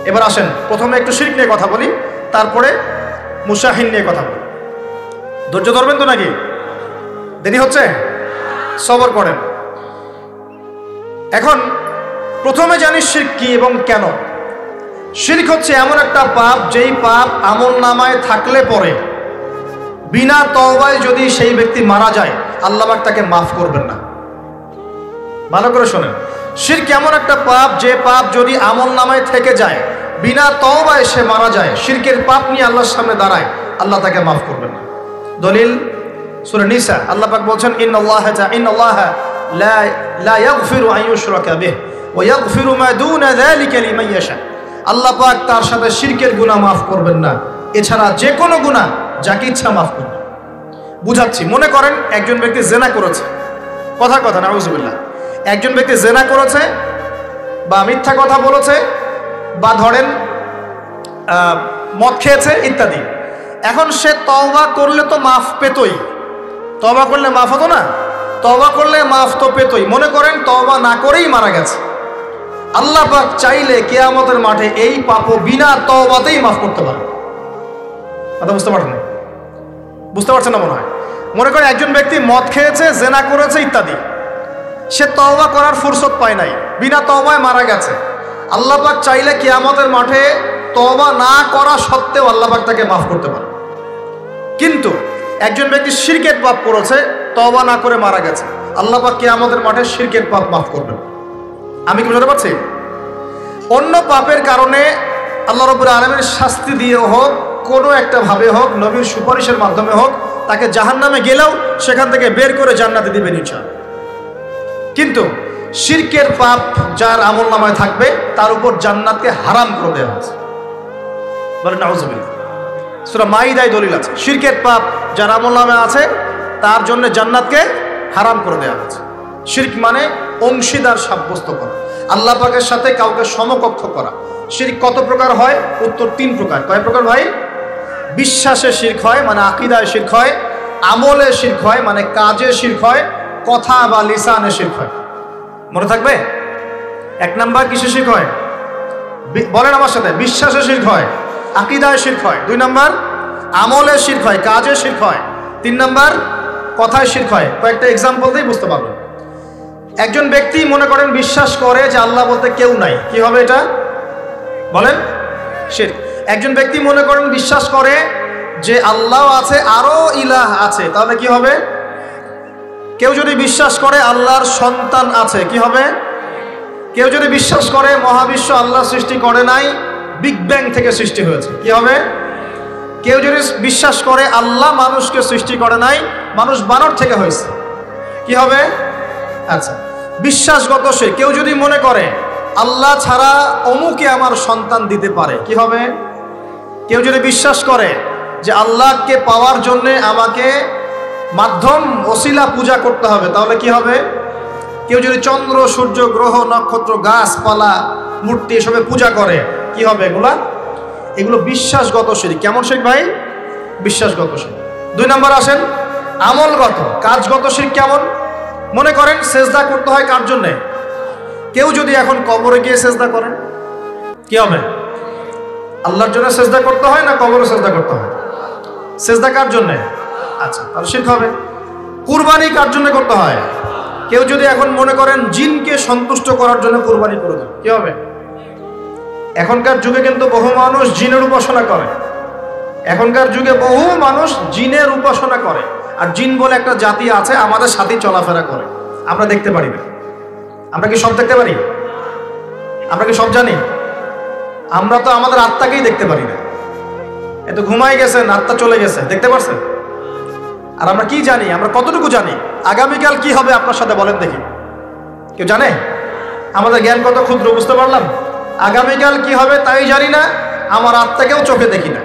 এবার আসেন, প্রথমে একটু শিরক নিয়ে কথা বলি, তারপরে মুশাহিদ নিয়ে কথা বলি। ধৈর্য ধরবেন তো নাকি? দেরি হচ্ছে? সবর করেন। এখন প্রথমে জানি শিরক কি এবং কেন। শিরক হচ্ছে এমন একটা পাপ, যেই পাপ আমলনামায় থাকলে পরে বিনা তওবায় যদি সেই ব্যক্তি মারা যায়, আল্লাহ পাক তাকে মাফ করবেন না। ভালো করে শোনেন, শিরক এমন একটা পাপ, যে পাপ যদি আমলনামায় থেকে যায়, বিনা তওবায় সে মারা যায়, শিরকের পাপ নিয়ে আল্লাহর সামনে দাঁড়ায়, আল্লাহ তাকে মাফ করবেন না। দলিল সূরা নিসা, আল্লাহ পাক বলছেন ইন্নাল্লাহা লা ইয়াগফিরু আন ইউশরাকা বিহি ওয়া ইয়াগফিরু মা দুনা যালিকা লিমান ইয়াশা। আল্লাহ পাক তার সাথে শিরকের গুনাহ মাফ করবেন না, এছাড়া যে কোনো গুনাহ যাকে ইচ্ছা মাফ করবেন। বুঝাচ্ছি, মনে করেন একজন ব্যক্তি জিনা করেছে, কথা নাউযুবিল্লাহ, একজন ব্যক্তি জিনা করেছে বা মিথ্যা কথা বলেছে বা ধরেন মদ খেয়েছে ইত্যাদি। এখন সে তওবা করলে তো মাফ পেতই, তওবা করলে মাফ হতো না? তওবা করলে মাফ তো পেতই। মনে করেন তওবা না করেই মারা গেছে, আল্লাহ পাক চাইলে কিয়ামতের মাঠে এই পাপও বিনা তওবাতেই মাফ করতে পারে। কথা বুঝতে পারছেন? বুঝতে পারছেন না মনে হয়। মনে করেন একজন ব্যক্তি মদ খেয়েছে, জিনা করেছে ইত্যাদি, সে তওবা করার ফুরসত পায় নাই, বিনা তওবায় মারা গেছে। আল্লাহ পাক চাইলে কিয়ামতের মাঠে তওবা না করা সত্ত্বেও আল্লাহ পাক তাকে মাফ করতে পারে। কিন্তু একজন ব্যক্তি শিরকের পাপ করেছে, তওবা না করে মারা গেছে, আল্লাহ পাক কিয়ামতের মাঠে শিরকের পাপ মাফ করবেন। আমি কি বুঝতে পারছি? অন্য পাপের কারণে আল্লাহ রাব্বুল আলামিন শাস্তি দিয়ে হোক কোনো একটা ভাবে হোক, নবীর সুপারিশের মাধ্যমে হোক, তাকে জাহান্নামে গেলেও সেখান থেকে বের করে জান্নাতে দিবেন ইনশাআল্লাহ। কিন্তু শিরকের পাপ যার আমলনামায় থাকবে তার উপর জান্নাতকে হারাম করে দেওয়া হয়েছে। বলেন নাউজুবিল্লাহ। সূরা মাইদায় দলিল আছে, শিরকের পাপ যার আমলনামায় আছে তার জন্য জান্নাতকে হারাম করে দেওয়া হয়েছে। শিরক মানে অংশীদার সাব্যস্ত করা, আল্লাহ পাকের সাথে কাউকে সমকক্ষ করা। শিরক কত প্রকার হয়? উত্তর 3 প্রকার। কয় প্রকার ভাই? বিশ্বাসে শিরক হয়, মানে আকীদায় শিরক হয়। আমলে শিরক হয়, মানে কাজে শিরক হয়। কথা বা লিসানে শিরক হয়। মনে থাকবে? 1 নাম্বার কিসে শিরক হয়? বলেন আমার সাথে। বিশ্বাসে শিরক হয়, আকীদায় শিরক হয়। 2 নাম্বার আমলে শিরক হয়, কাজে শিরক হয়। 3 নাম্বার কথায় শিরক হয়। কয়েকটা এক্সাম্পল দিয়ে বুঝতে পারবেন। একজন ব্যক্তি মনে করেন বিশ্বাস করে যে আল্লাহ বলতে কেউ নাই, কি হবে এটা? বলেন শিরক। একজন ব্যক্তি মনে করেন বিশ্বাস করে যে আল্লাহ আছে, আরো ইলাহ আছে, তাহলে কি হবে? কেউ যদি বিশ্বাস করে আল্লাহর সন্তান আছে, কি হবে? কেউ যদি বিশ্বাস করে মহাবিশ্ব আল্লাহ সৃষ্টি করে নাই, বিগ ব্যাং থেকে সৃষ্টি হয়েছে, কি হবে? কেউ যদি বিশ্বাস করে আল্লাহ মানুষকে সৃষ্টি করে নাই, মানুষ বানর থেকে হয়েছে, কি হবে? আচ্ছা, বিশ্বাসগত সে। কেউ যদি মনে করে আল্লাহ ছাড়া অমুকে আমার সন্তান দিতে পারে, কি হবে? কেউ যদি বিশ্বাস করে যে আল্লাহকে পাওয়ার জন্য আমাকে মাধ্যম ওসিলা পূজা করতে হবে, তাহলে কি হবে? কেউ যদি চন্দ্র, সূর্য, গ্রহ, নক্ষত্র, গাছপালা, মূর্তি এসবে পূজা করে, কি হবে? এগুলো বিশ্বাসগত শিরক। কেমন শিরক ভাই? বিশ্বাসগত শিরক। 2 নাম্বার আসেন আমলগত, কাজগত শিরক। কেমন? মনে করেন সেজদা করতে হয় কার জন্যে? কেউ যদি এখন কবরে গিয়ে সেজদা করেন, কি হবে? আল্লাহর জন্য সেজদা করতে হয় না কবরে সেজদা করতে হয়? সেজদা কার জন্যে? আচ্ছা, তাহলে শিরক হবে। কুরবানি কার জন্য করতে হয়? কেউ যদি এখন মনে করেন জিনকে সন্তুষ্ট করার জন্য কুরবানি করে দেন, কি হবে? এখনকার যুগে কিন্তু বহু মানুষ জিনের উপাসনা করে। এখনকার যুগে বহু মানুষ জিনের উপাসনা করে। আর জিন বলে একটা জাতি আছে, আমাদের সাথে চলাফেরা করে, আমরা দেখতে পারি না। আমরা কি সব দেখতে পারি? আমরা কি সব জানি? আমরা তো আমাদের আত্মাকেই দেখতে পারি না। এত ঘুমাই গেছেন, আত্মা চলে গেছে, দেখতে পারছেন? আর আমরা কি জানি? আমরা কতটুকু জানি? আগামীকাল কি হবে আপনার সাথে বলেন দেখি, কেউ জানে? আমাদের জ্ঞান কত ক্ষুদ্র, বুঝতে পারলাম। আগামীকাল কি হবে তাই জানি না, আমার আত্মাকেও চোখে দেখি না।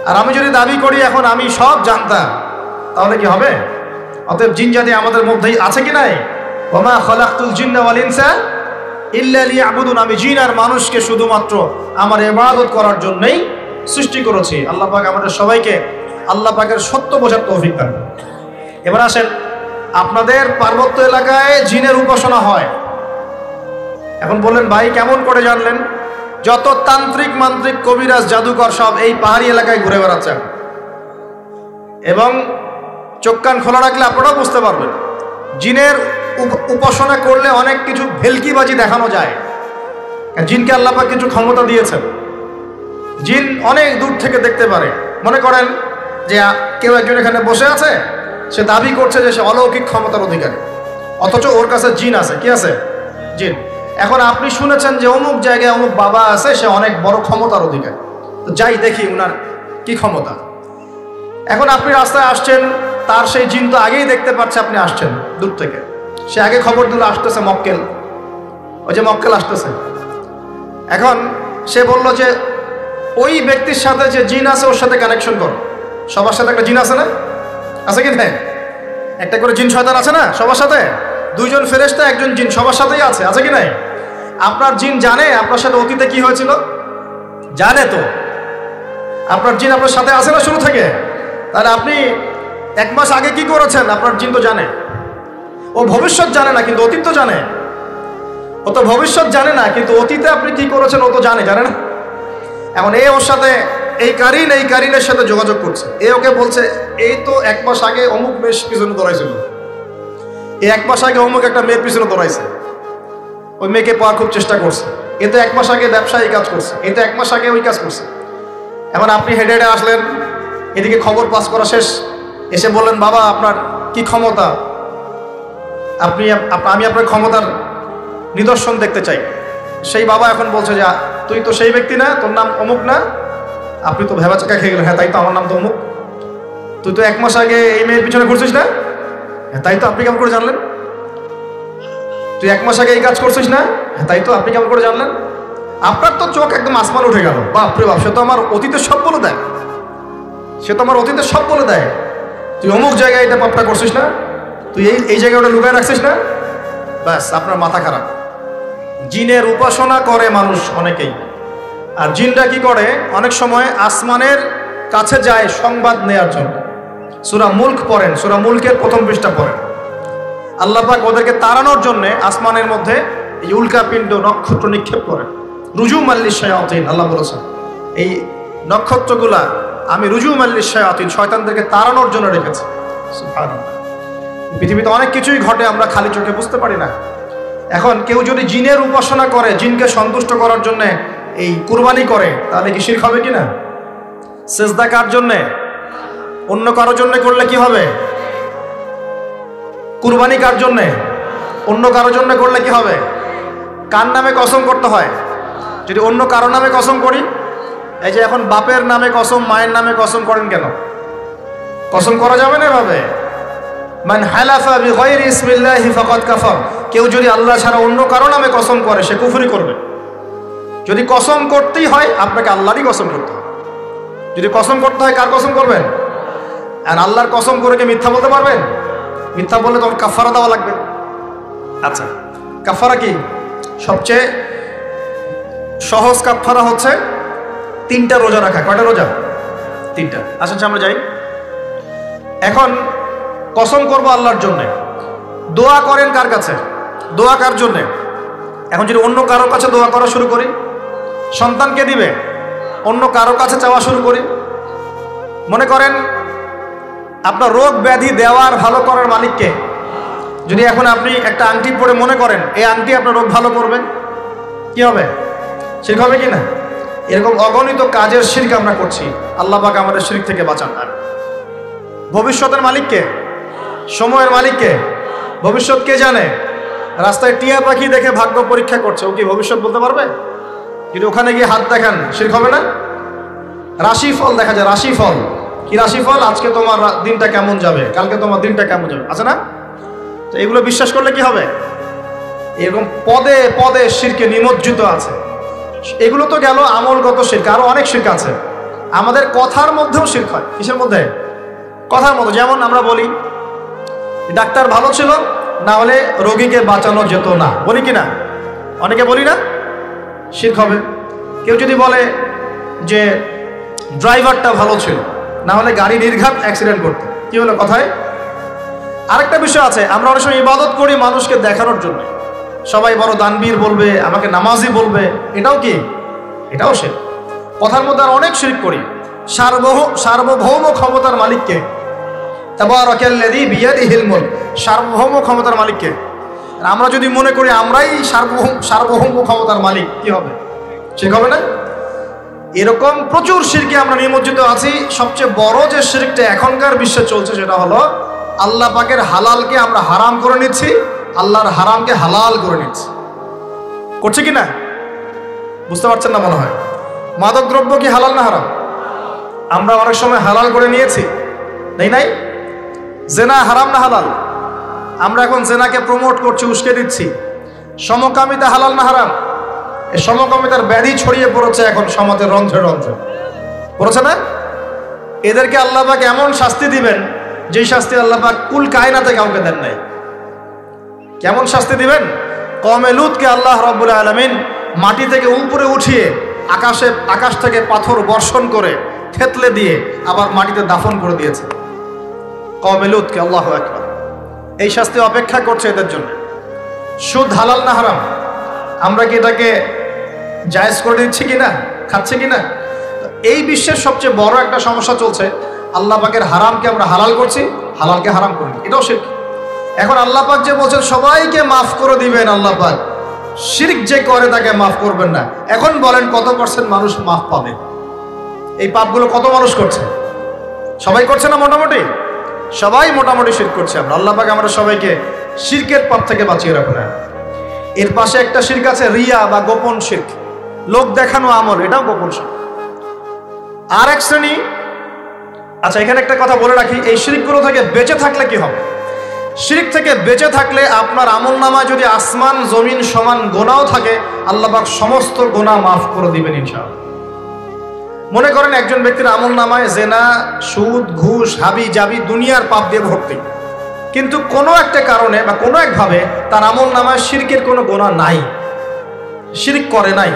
আর আমি যদি দাবি করি এখন আমি সব জানতাম, তাহলে কি হবে? অতএব জিন জাতি আমাদের মধ্যেই আছে কি নাই? ওমা খলাকতুল জিন্না ওয়াল ইনসা ইল্লা লিয়াবুদুন। আমি জিন আর মানুষকে শুধুমাত্র আমার ইবাদত করার জন্যই সৃষ্টি করেছি। আল্লাহ পাক আমাদের সবাইকে আল্লাহ পাকের সত্য বোঝার তৌফিক দান। এবার আসেন, আপনাদের পার্বত্য এলাকায় জিনের উপাসনা হয়। এখন বললেন ভাই কেমন করে জানলেন? যত তান্ত্রিক, মান্ত্রিক, কবিরাজ, জাদুকর সব এই পাহাড়ি এলাকায় ঘুরে বেড়াচ্ছেন, এবং চোখ কান খোলা রাখলে আপনারাও বুঝতে পারবেন। জিনের উপাসনা করলে অনেক কিছু ভেলকিবাজি দেখানো যায়। জিনকে আল্লাহ পাক কিছু ক্ষমতা দিয়েছেন। জিন অনেক দূর থেকে দেখতে পারে। মনে করেন যে কেউ একজন এখানে বসে আছে, সে দাবি করছে যে সে অলৌকিক ক্ষমতার অধিকারী, অথচ ওর কাছে জিন আছে। কি আছে? জিন। এখন আপনি শুনেছেন যে অমুক জায়গায় অমুক বাবা আছে, সে অনেক বড় ক্ষমতার অধিকারী, তো যাই দেখি উনার কি ক্ষমতা। এখন আপনি রাস্তায় আসছেন, তার সেই জিন তো আগেই দেখতে পাচ্ছে আপনি আসছেন দূর থেকে, সে আগে খবর দিল আসতেছে মক্কেল, ওই যে মক্কেল আসতেছে। এখন সে বলল যে ওই ব্যক্তির সাথে যে জিন আছে ওর সাথে কানেকশন করো। সবার সাথে একটা জিন আছে না? আছে কি নাই? একটা করে জিন শয়তান আছে না সবার সাথে? 2 জন ফেরেশতা, 1 জন জিন, সবার সাথেই আছে। আছে কি নাই? আপনার জিন জানে আপনার সাথে অতীতে কি হয়েছিল? জানে তো। আপনার জিন আপনার সাথে আছে না শুরু থেকে? তাহলে আপনি 1 মাস আগে কি করেছেন আপনার জিন তো জানে। ও ভবিষ্যৎ জানে না কিন্তু অতীত তো জানে। ও তো ভবিষ্যৎ জানে না কিন্তু অতীতে আপনি কি করেছেন ও তো জানে না? এখন ওর সাথে এই কারিনের সাথে যোগাযোগ করছে। ওকে বলছে এই তো 1 মাস আগে অমুক মেয়ের পিছনে দৌড়াইছিল, 1 মাস আগে অমুক একটা মেয়ের পিছনে দৌড়াইছে, ওই মেয়েকে পাওয়ার খুব চেষ্টা করছে। এ তো 1 মাস আগে ব্যবসায়ী কাজ করছে, এ তো 1 মাস আগে ওই কাজ করছে। এখন আপনি হেঁটে হেঁটে আসলেন, এদিকে খবর পাস করা শেষ, এসে বললেন বাবা আপনার কি ক্ষমতা, আমি আপনার ক্ষমতার নিদর্শন দেখতে চাই। সেই বাবা এখন বলছে যে তুই তো সেই ব্যক্তি না, তোর নাম অমুক না, আপনি তো ভেবা চাকা খেয়ে গেলেন, হ্যাঁ তাই তো, আমার নাম তো অমুক। তুই তো 1 মাস আগে এই মেয়ের পিছনে ঘুরছিস না? হ্যাঁ তাই তো, আপনি কেমন করে জানলেন? তুই 1 মাস আগে এই কাজ করছিস না? হ্যাঁ তাই তো, আপনি কেমন করে জানলেন? আপনার তো চোখ একদম আসমান উঠে গেল, বাপরে বাপ, সে তো আমার অতীতের সব বলে দেয়, সে তো আমার অতীতের সব বলে দেয়। তুই অমুক জায়গায় এটা পাপটা করছিস না, তুই এই জায়গায় ওটা লুকায় রাখছিস না, ব্যাস আপনার মাথা খারাপ। জিনের উপাসনা করে মানুষ অনেকেই, আর জিনটা কি করে, অনেক সময় আসমানের কাছে যায় সংবাদ নেয়ার জন্য। সূরা মুলক পড়েন, সূরা মুলকের 1ম পৃষ্ঠা পড়েন। আল্লাহ পাক ওদেরকে তাড়ানোর জন্য আসমানের মধ্যে এই উল্কাপিণ্ড নক্ষত্র নিক্ষেপ করেন। রুজুম আল্লিশ শায়াতিন, আল্লাহ বলেছেন এই নক্ষত্রগুলা আমি রুজুম আল্লিশ শায়াতিন, শয়তানদেরকে তাড়ানোর জন্য রেখেছি। সুবহানাল্লাহ। পৃথিবীতে অনেক কিছুই ঘটে, আমরা খালি চোখে বুঝতে পারি না। এখন কেউ যদি জিনের উপাসনা করে, জিনকে সন্তুষ্ট করার জন্য এই কুরবানি করে, তাহলে কি শিরক হবে কিনা? সেজদা কার জন্যে? অন্য কারোর জন্য করলে কি হবে? কুরবানি কার জন্যে? অন্য কারোর জন্য করলে কি হবে? কার নামে কসম করতে হয়? যদি অন্য কারো নামে কসম করি, এই যে এখন বাপের নামে কসম, মায়ের নামে কসম করেন কেন? কসম করা যাবে না এভাবে। মান হালাফা বিগাইরি ইসমিল্লাহি ফাকাদ কাফার, কেউ যদি আল্লাহ ছাড়া অন্য কারো নামে কসম করে সে কুফরি করবে। যদি কসম করতেই হয় আপনাকে আল্লাহরই কসম করতে হবে। যদি কসম করতে হয় কার কসম করবেন? আর আল্লাহর কসম করে কি মিথ্যা বলতে পারবেন? মিথ্যা বললে তখন কাফারা দেওয়া লাগবে। আচ্ছা, কাফারা কি? সবচেয়ে সহজ কাফারা হচ্ছে 3টা রোজা রাখা। কয়টা রোজা? 3টা। আচ্ছা আমরা যাই। এখন কসম করব আল্লাহর জন্যে, দোয়া করেন কার কাছে? দোয়া কার জন্যে? এখন যদি অন্য কারো কাছে দোয়া করা শুরু করি, সন্তানকে দিবে, অন্য কারো কাছে চাওয়া শুরু করি, মনে করেন আপনার রোগ ব্যাধি দেওয়ার ভালো করার মালিককে, যদি এখন আপনি একটা আংটি পরে মনে করেন এই আংটি আপনার রোগ ভালো করবে, কি হবে? শিরক হবে কি না? এরকম অগণিত কাজের শিরক আমরা করছি। আল্লাহ পাক আমাদের শিরক থেকে বাঁচান। আর ভবিষ্যতের মালিককে, সময়ের মালিককে, ভবিষ্যৎ কে জানে? রাস্তায় টিয়া পাখি দেখে ভাগ্য পরীক্ষা করছে, ও কি ভবিষ্যৎ বলতে পারবে? যদি ওখানে গিয়ে হাত দেখান শিরক হবে না? রাশিফল দেখা যায়, রাশিফল কি? রাশিফল আজকে তোমার দিনটা কেমন যাবে, কালকে তোমার দিনটা কেমন যাবে, আছে না? তো এগুলো বিশ্বাস করলে কি হবে? এরকম পদে পদে শিরকে নিমজ্জিত আছে। এগুলো তো গেল আমলগত শিরক, আরো অনেক শিরক আছে। আমাদের কথার মধ্যেও শিরক হয়। কিসের মধ্যে? কথার মধ্যে। যেমন আমরা বলি ডাক্তার ভালো ছিল, না হলে রোগীকে বাঁচানো যেত না, বলি কি না? অনেকে বলি না? শিরক হবে। কেউ যদি বলে যে ড্রাইভারটা ভালো ছিল, না হলে গাড়ি নির্ঘাত অ্যাক্সিডেন্ট করতো, কি হলো কথায়? আরেকটা বিষয় আছে, আমরা অনেক সময় ইবাদত করি মানুষকে দেখানোর জন্য, সবাই বড় দানবীর বলবে, আমাকে নামাজি বলবে, এটাও কি? এটাও শিরক। কথার মধ্যে আর অনেক শিরক করি। সার্বভৌম ক্ষমতার মালিককে, তাবারাকাল্লাযী বিয়াদিহিল মুলক, সার্বভৌম ক্ষমতার মালিককে আমরা যদি মনে করি আমরাই সার্বভৌম ক্ষমতার মালিক, কি হবে? শিরক হবে না? এরকম প্রচুর শিরকে আমরা নিমজ্জিত আছি। সবচেয়ে বড় যে শিরকটা এখনকার বিশ্বে চলছে সেটা হলো আল্লাহ পাকের হালালকে আমরা হারাম করে নিচ্ছি, আল্লাহর হারামকে হালাল করে নিচ্ছি। করছে কি না? বুঝতে পারছেন না মনে হয়। মাদক দ্রব্য কি হালাল না হারাম? আমরা অনেক সময় হালাল করে নিয়েছি, নাই? জেনা হারাম না হালাল? আমরা এখন জেনাকে প্রমোট করছি, উস্কে দিচ্ছি। সমকামিতা হালাল না হারাম? এই সমকামিতার ব্যাধি ছড়িয়ে পড়েছে এখন সমাজের রন্ধ্রে রন্ধ্রে, পড়েছে না? এদেরকে আল্লাহ পাক এমন শাস্তি দিবেন যেই শাস্তি আল্লাহ পাক কুল কায়নাতে কাউকে দেন নাই। কেমন শাস্তি দিবেন? কওমে লূতকে আল্লাহ রাব্বুল আলামিন মাটি থেকে উপরে উঠিয়ে আকাশ থেকে পাথর বর্ষণ করে থেতলে দিয়ে আবার মাটিতে দাফন করে দিয়েছে কওমে লূতকে। আল্লাহু আকবার। এই শাস্তি অপেক্ষা করছে এদের জন্য। সুদ হালাল না হারাম? আমরা কি এটাকে জায়েজ করে দিচ্ছি কিনা, খাচ্ছি কিনা? এই বিশ্বের সবচেয়ে বড় একটা সমস্যা চলছে, আল্লাহ পাকের হারামকে আমরা হালাল করছি, হালালকে হারাম করি, এটাও শিরক। এখন আল্লাহ পাক যে বলছেন সবাইকে মাফ করে দিবেন, আল্লাহ পাক শিরক যে করে তাকে মাফ করবেন না। এখন বলেন কত % মানুষ মাফ পাবে? এই পাপগুলো কত মানুষ করছে? সবাই করছে না? মোটামুটি সবাই মোটামুটি শিরক করছে। আমরা আল্লাহ পাক আমরা সবাইকে শিরকের পাপ থেকে বাঁচিয়ে রাখুন। এর পাশে একটা শিরক আছে রিয়া বা গোপন শিরক, লোক দেখানো আমল, এটাও গোপন শিরক। আর এক শ্রেণী, আচ্ছা এখানে একটা কথা বলে রাখি, এই শিরকগুলো থেকে বেঁচে থাকলে কি হবে? শিরক থেকে বেঁচে থাকলে আপনার আমলনামায় যদি আসমান জমিন সমান গোনাও থাকে, আল্লাহ পাক সমস্ত গোনা মাফ করে দিবেন ইনশাআল্লাহ। মনে করেন একজন ব্যক্তির আমলনামায় জেনা, সুদ, ঘুষ, হাবি জাবি দুনিয়ার পাপ দিয়ে ভর্তি, কিন্তু কোনো একটা কারণে বা কোনো একভাবে তার আমলনামায় শিরকের কোনো গোনা নাই, শিরক করে নাই,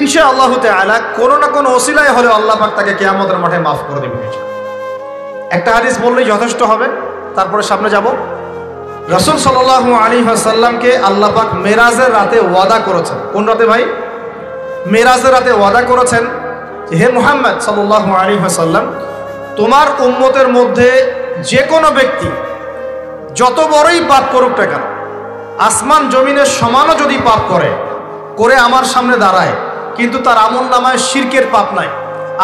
ইনশাআল্লাহু তাআলা কোনো না কোনো ওসিলায় হলে আল্লাহ পাক তাকে কিয়ামতের মাঠে মাফ করে দিবেন ইনশাআল্লাহ। একটা হাদিস বললেই যথেষ্ট হবে, তারপরে সামনে যাব। রাসূল সাল্লাল্লাহু আলাইহি ওয়াসাল্লামকে আল্লাহ পাক মেরাজের রাতে ওয়াদা করেছেন। কোন রাতে ভাই? মেরাজের রাতে ওয়াদা করেছেন, হে মুহাম্মদ সাল্লাল্লাহু আলাইহি ওয়াসাল্লাম, তোমার উম্মতের মধ্যে যে কোনো ব্যক্তি যত বড়ই পাপ করুক না কেন, আসমান জমিনের সমানও যদি পাপ করে আমার সামনে দাঁড়ায়, কিন্তু তার আমলনামায় শিরকের পাপ নাই,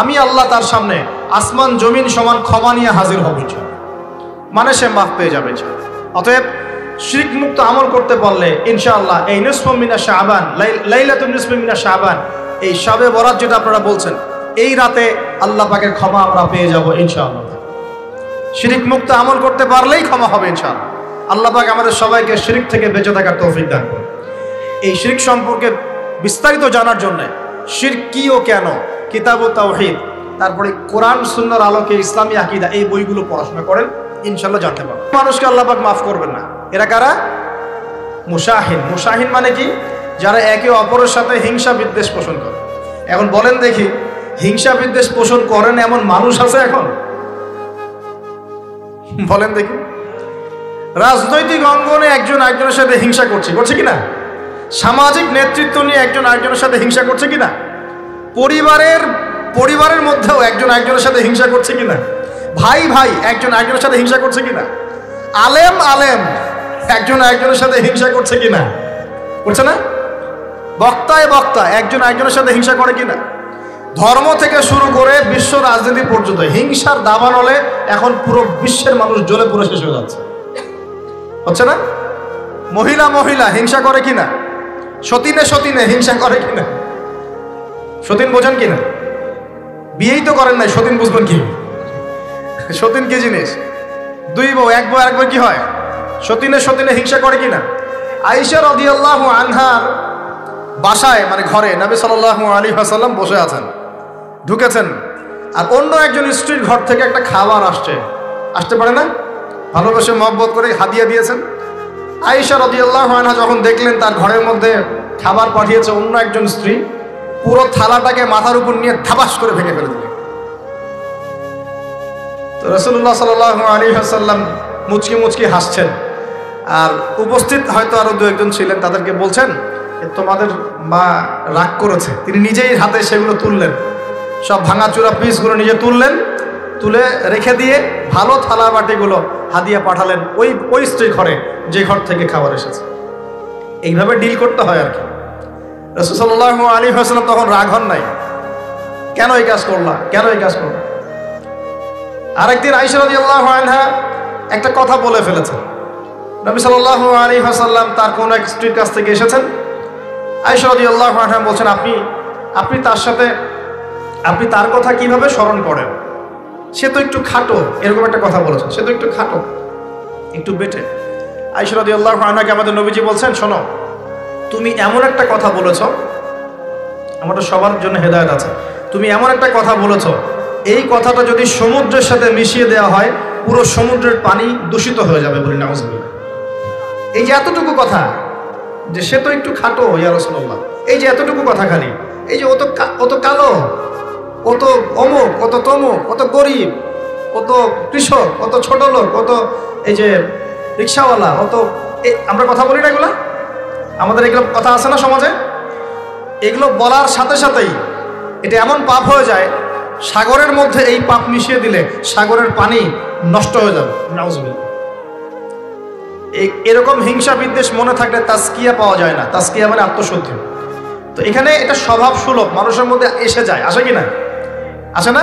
আমি আল্লাহ তার সামনে আসমান জমিন সমান ক্ষমা নিয়ে হাজির হব, মানে সে মাফ পেয়ে যাবে। অতএব শিরক মুক্ত আমল করতে পারলে ইনশাআল্লাহ এই নিসফু মিনা শাবান, লাইলাতুন নিসফি মিনা শাবান, এই শবে বরাত যেটা আপনারা বলছেন, এই রাতে আল্লাহ পাকের ক্ষমা আমরা পেয়ে যাব ইনশাআল্লাহ। শিরক মুক্ত আমল করতে পারলেই ক্ষমা হবে ইনশাআল্লাহ। আল্লাহ পাক আমাদের সবাইকে শিরক থেকে বেঁচে থাকার তৌফিক দান করুন। এই শিরক সম্পর্কে বিস্তারিত জানার জন্য শিরক কি ও কেন, কিতাব ও তাওহীদ, তারপরে কোরআন সুন্নাহর আলোকে ইসলামী আকীদা, এই বইগুলো পড়াশোনা করেন, ইনশাআল্লাহ জানতে পারবেন। মানুষকে আল্লাহ পাক মাফ করবেন না। এরা কারা? মুশাহিন। মুশাহিন মানে কি? যারা একে অপরের সাথে হিংসা বিদ্বেষ পোষণ করে। এখন বলেন দেখি, হিংসা বিদ্বেষ পোষণ করেন এমন মানুষ আছে এখন? বলেন দেখি। রাজনৈতিক অঙ্গনে একজন আরেকজনের সাথে হিংসা করছে কিনা? সামাজিক নেতৃত্ব নিয়ে একজন আরেকজনের সাথে হিংসা করছে কিনা? পরিবারের মধ্যেও একজন আরেকজনের সাথে হিংসা করছে কিনা? ভাই একজন আরেকজনের সাথে হিংসা করছে কিনা? আলেম একজন আরেকজনের সাথে হিংসা করছে কিনা? করছে না? বক্তা একজন আরেকজনের সাথে হিংসা করে কিনা? ধর্ম থেকে শুরু করে বিশ্ব রাজনীতি পর্যন্ত হিংসার দাবানলে এখন পুরো বিশ্বের মানুষ জ্বলে পুরো শেষ হয়ে যাচ্ছে, হচ্ছে না? মহিলা হিংসা করে কিনা? সতীনে হিংসা করে কিনা? সতীন বোঝেন কিনা? বিয়েই তো করেন নাই, সতীন বুঝবেন কি? সতীন কি জিনিস? দুই বউ, এক বউ আরেকবার কি হয়? সতীনে হিংসা করে কিনা? আয়েশা রাদিয়াল্লাহু আনহার বাসায়, মানে ঘরে নবী সাল্লাল্লাহু আলাইহি ওয়াসাল্লাম বসে আছেন, ঢুকেছেন, আর অন্য একজন স্ত্রীর ঘর থেকে একটা খাবার আসতে পারে না, ভালোবেসে মহব্বত করে হাদিয়া দিয়েছেন। আয়েশা রাদিয়াল্লাহু আনহা যখন দেখলেন তার ঘরের মধ্যে খাবার পাঠিয়েছে অন্য একজন স্ত্রী, পুরো থালাটাকে মাথার উপর নিয়ে ধাবাস করে ভেঙে ফেলে দিলেন। তো রাসূলুল্লাহ সাল্লাল্লাহু আলাইহি ওয়াসাল্লাম মুচকি হাসছেন, আর উপস্থিত হয়তো আরো দু একজন ছিলেন, তাদেরকে বলছেন, তোমাদের মা রাগ করেছে। তিনি নিজেই হাতে সেগুলো তুললেন, সব ভাঙাচুরা পিসগুলো নিজে তুলে রেখে দিয়ে ভালো থালা বাটিগুলো হাদিয়া পাঠালেন ওই স্ত্রী ঘরে, যে ঘর থেকে খাবার এসেছে। এইভাবে ডিল করতে হয় আর কি। রাসূল সাল্লাল্লাহু আলাইহি ওয়াসাল্লাম তখন রাগ হন নাই, কেন এই কাজ করলা? আরেকদিন আয়েশা রাদিয়াল্লাহু আনহা একটা কথা বলে ফেলেছেন। নবী সাল্লাল্লাহু আলাইহি ওয়াসাল্লাম তার কোন এক স্ত্রীর কাছ থেকে এসেছেন। আয়েশা রাদিয়াল্লাহু আনহা বলছেন, আপনি তার কথা কিভাবে স্মরণ করেন? সে তো একটু খাটো, এরকম একটা কথা বলেছেন, সে তো একটু খাটো, একটু বেটে। আয়েশা রাদিয়াল্লাহু আনহাকে আমাদের নবীজি বলছেন, শোনো, তুমি এমন একটা কথা বলেছ, আমাদের সবার জন্য হেদায়েত আছে, তুমি এমন একটা কথা বলেছ, এই কথাটা যদি সমুদ্রের সাথে মিশিয়ে দেওয়া হয়, পুরো সমুদ্রের পানি দূষিত হয়ে যাবে, বলি নাউজুবিল্লাহ। এই যে এতটুকু কথা, যে সে তো একটু খাটো ইয়া রাসূলুল্লাহ, এই যে এতটুকু কথা, খালি এই যে অত কালো, কত অমুক, কত তমুক, কত গরিব, কত কৃষক, কত ছোট লোক, কত এই যে রিক্সাওয়ালা, আমরা কথা বলি না এগুলা? আমাদের এগুলো কথা আছে না সমাজে? এগুলো বলার সাথে সাথেই এটা এমন পাপ হয়ে যায়, সাগরের মধ্যে এই পাপ মিশিয়ে দিলে সাগরের পানি নষ্ট হয়ে যাবে, নাউজুবিল্লাহ। এরকম হিংসা বিদ্বেষ মনে থাকলে তাজকিয়া পাওয়া যায় না। তাজকিয়া মানে আত্মশুদ্ধি। তো এখানে এটা স্বভাব সুলভ, মানুষের মধ্যে এসে যায়, আসে কি না? আসে না?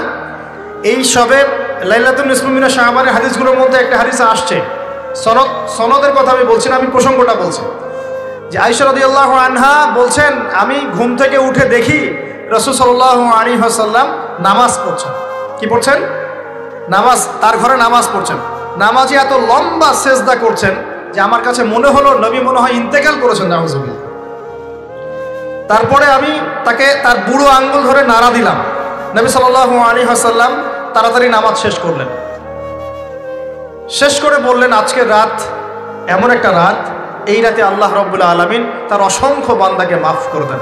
এই সবে লাইলাতুন নিসফি মিনা শাবানের হাদিসগুলোর মধ্যে একটা হাদিসে আসছে, সনদের কথা আমি বলছি না, আমি প্রসঙ্গটা বলছি, যে আয়েশা রাদিয়াল্লাহু আনহা বলছেন, আমি ঘুম থেকে উঠে দেখি রাসূল সাল্লাল্লাহু আলাইহি ওয়াসাল্লাম নামাজ পড়ছেন। কি পড়ছেন? নামাজ, তার ঘরে নামাজ পড়ছেন। নামাজে এত লম্বা সেজদা করছেন যে আমার কাছে মনে হলো নবী মনে হয় ইন্তেকাল করেছেন। নাউজুবিল্লাহ। তারপরে আমি তাকে তার বুড়ো আঙ্গুল ধরে নাড়া দিলাম। নবী সাল্লাল্লাহু আলাইহি ওয়াসাল্লাম তাড়াতাড়ি নামাজ শেষ করলেন। শেষ করে বললেন, আজকের রাত এমন একটা রাত, এই রাতে আল্লাহ রাব্বুল আলামিন তার অসংখ্য বান্দাকে মাফ করে দেন।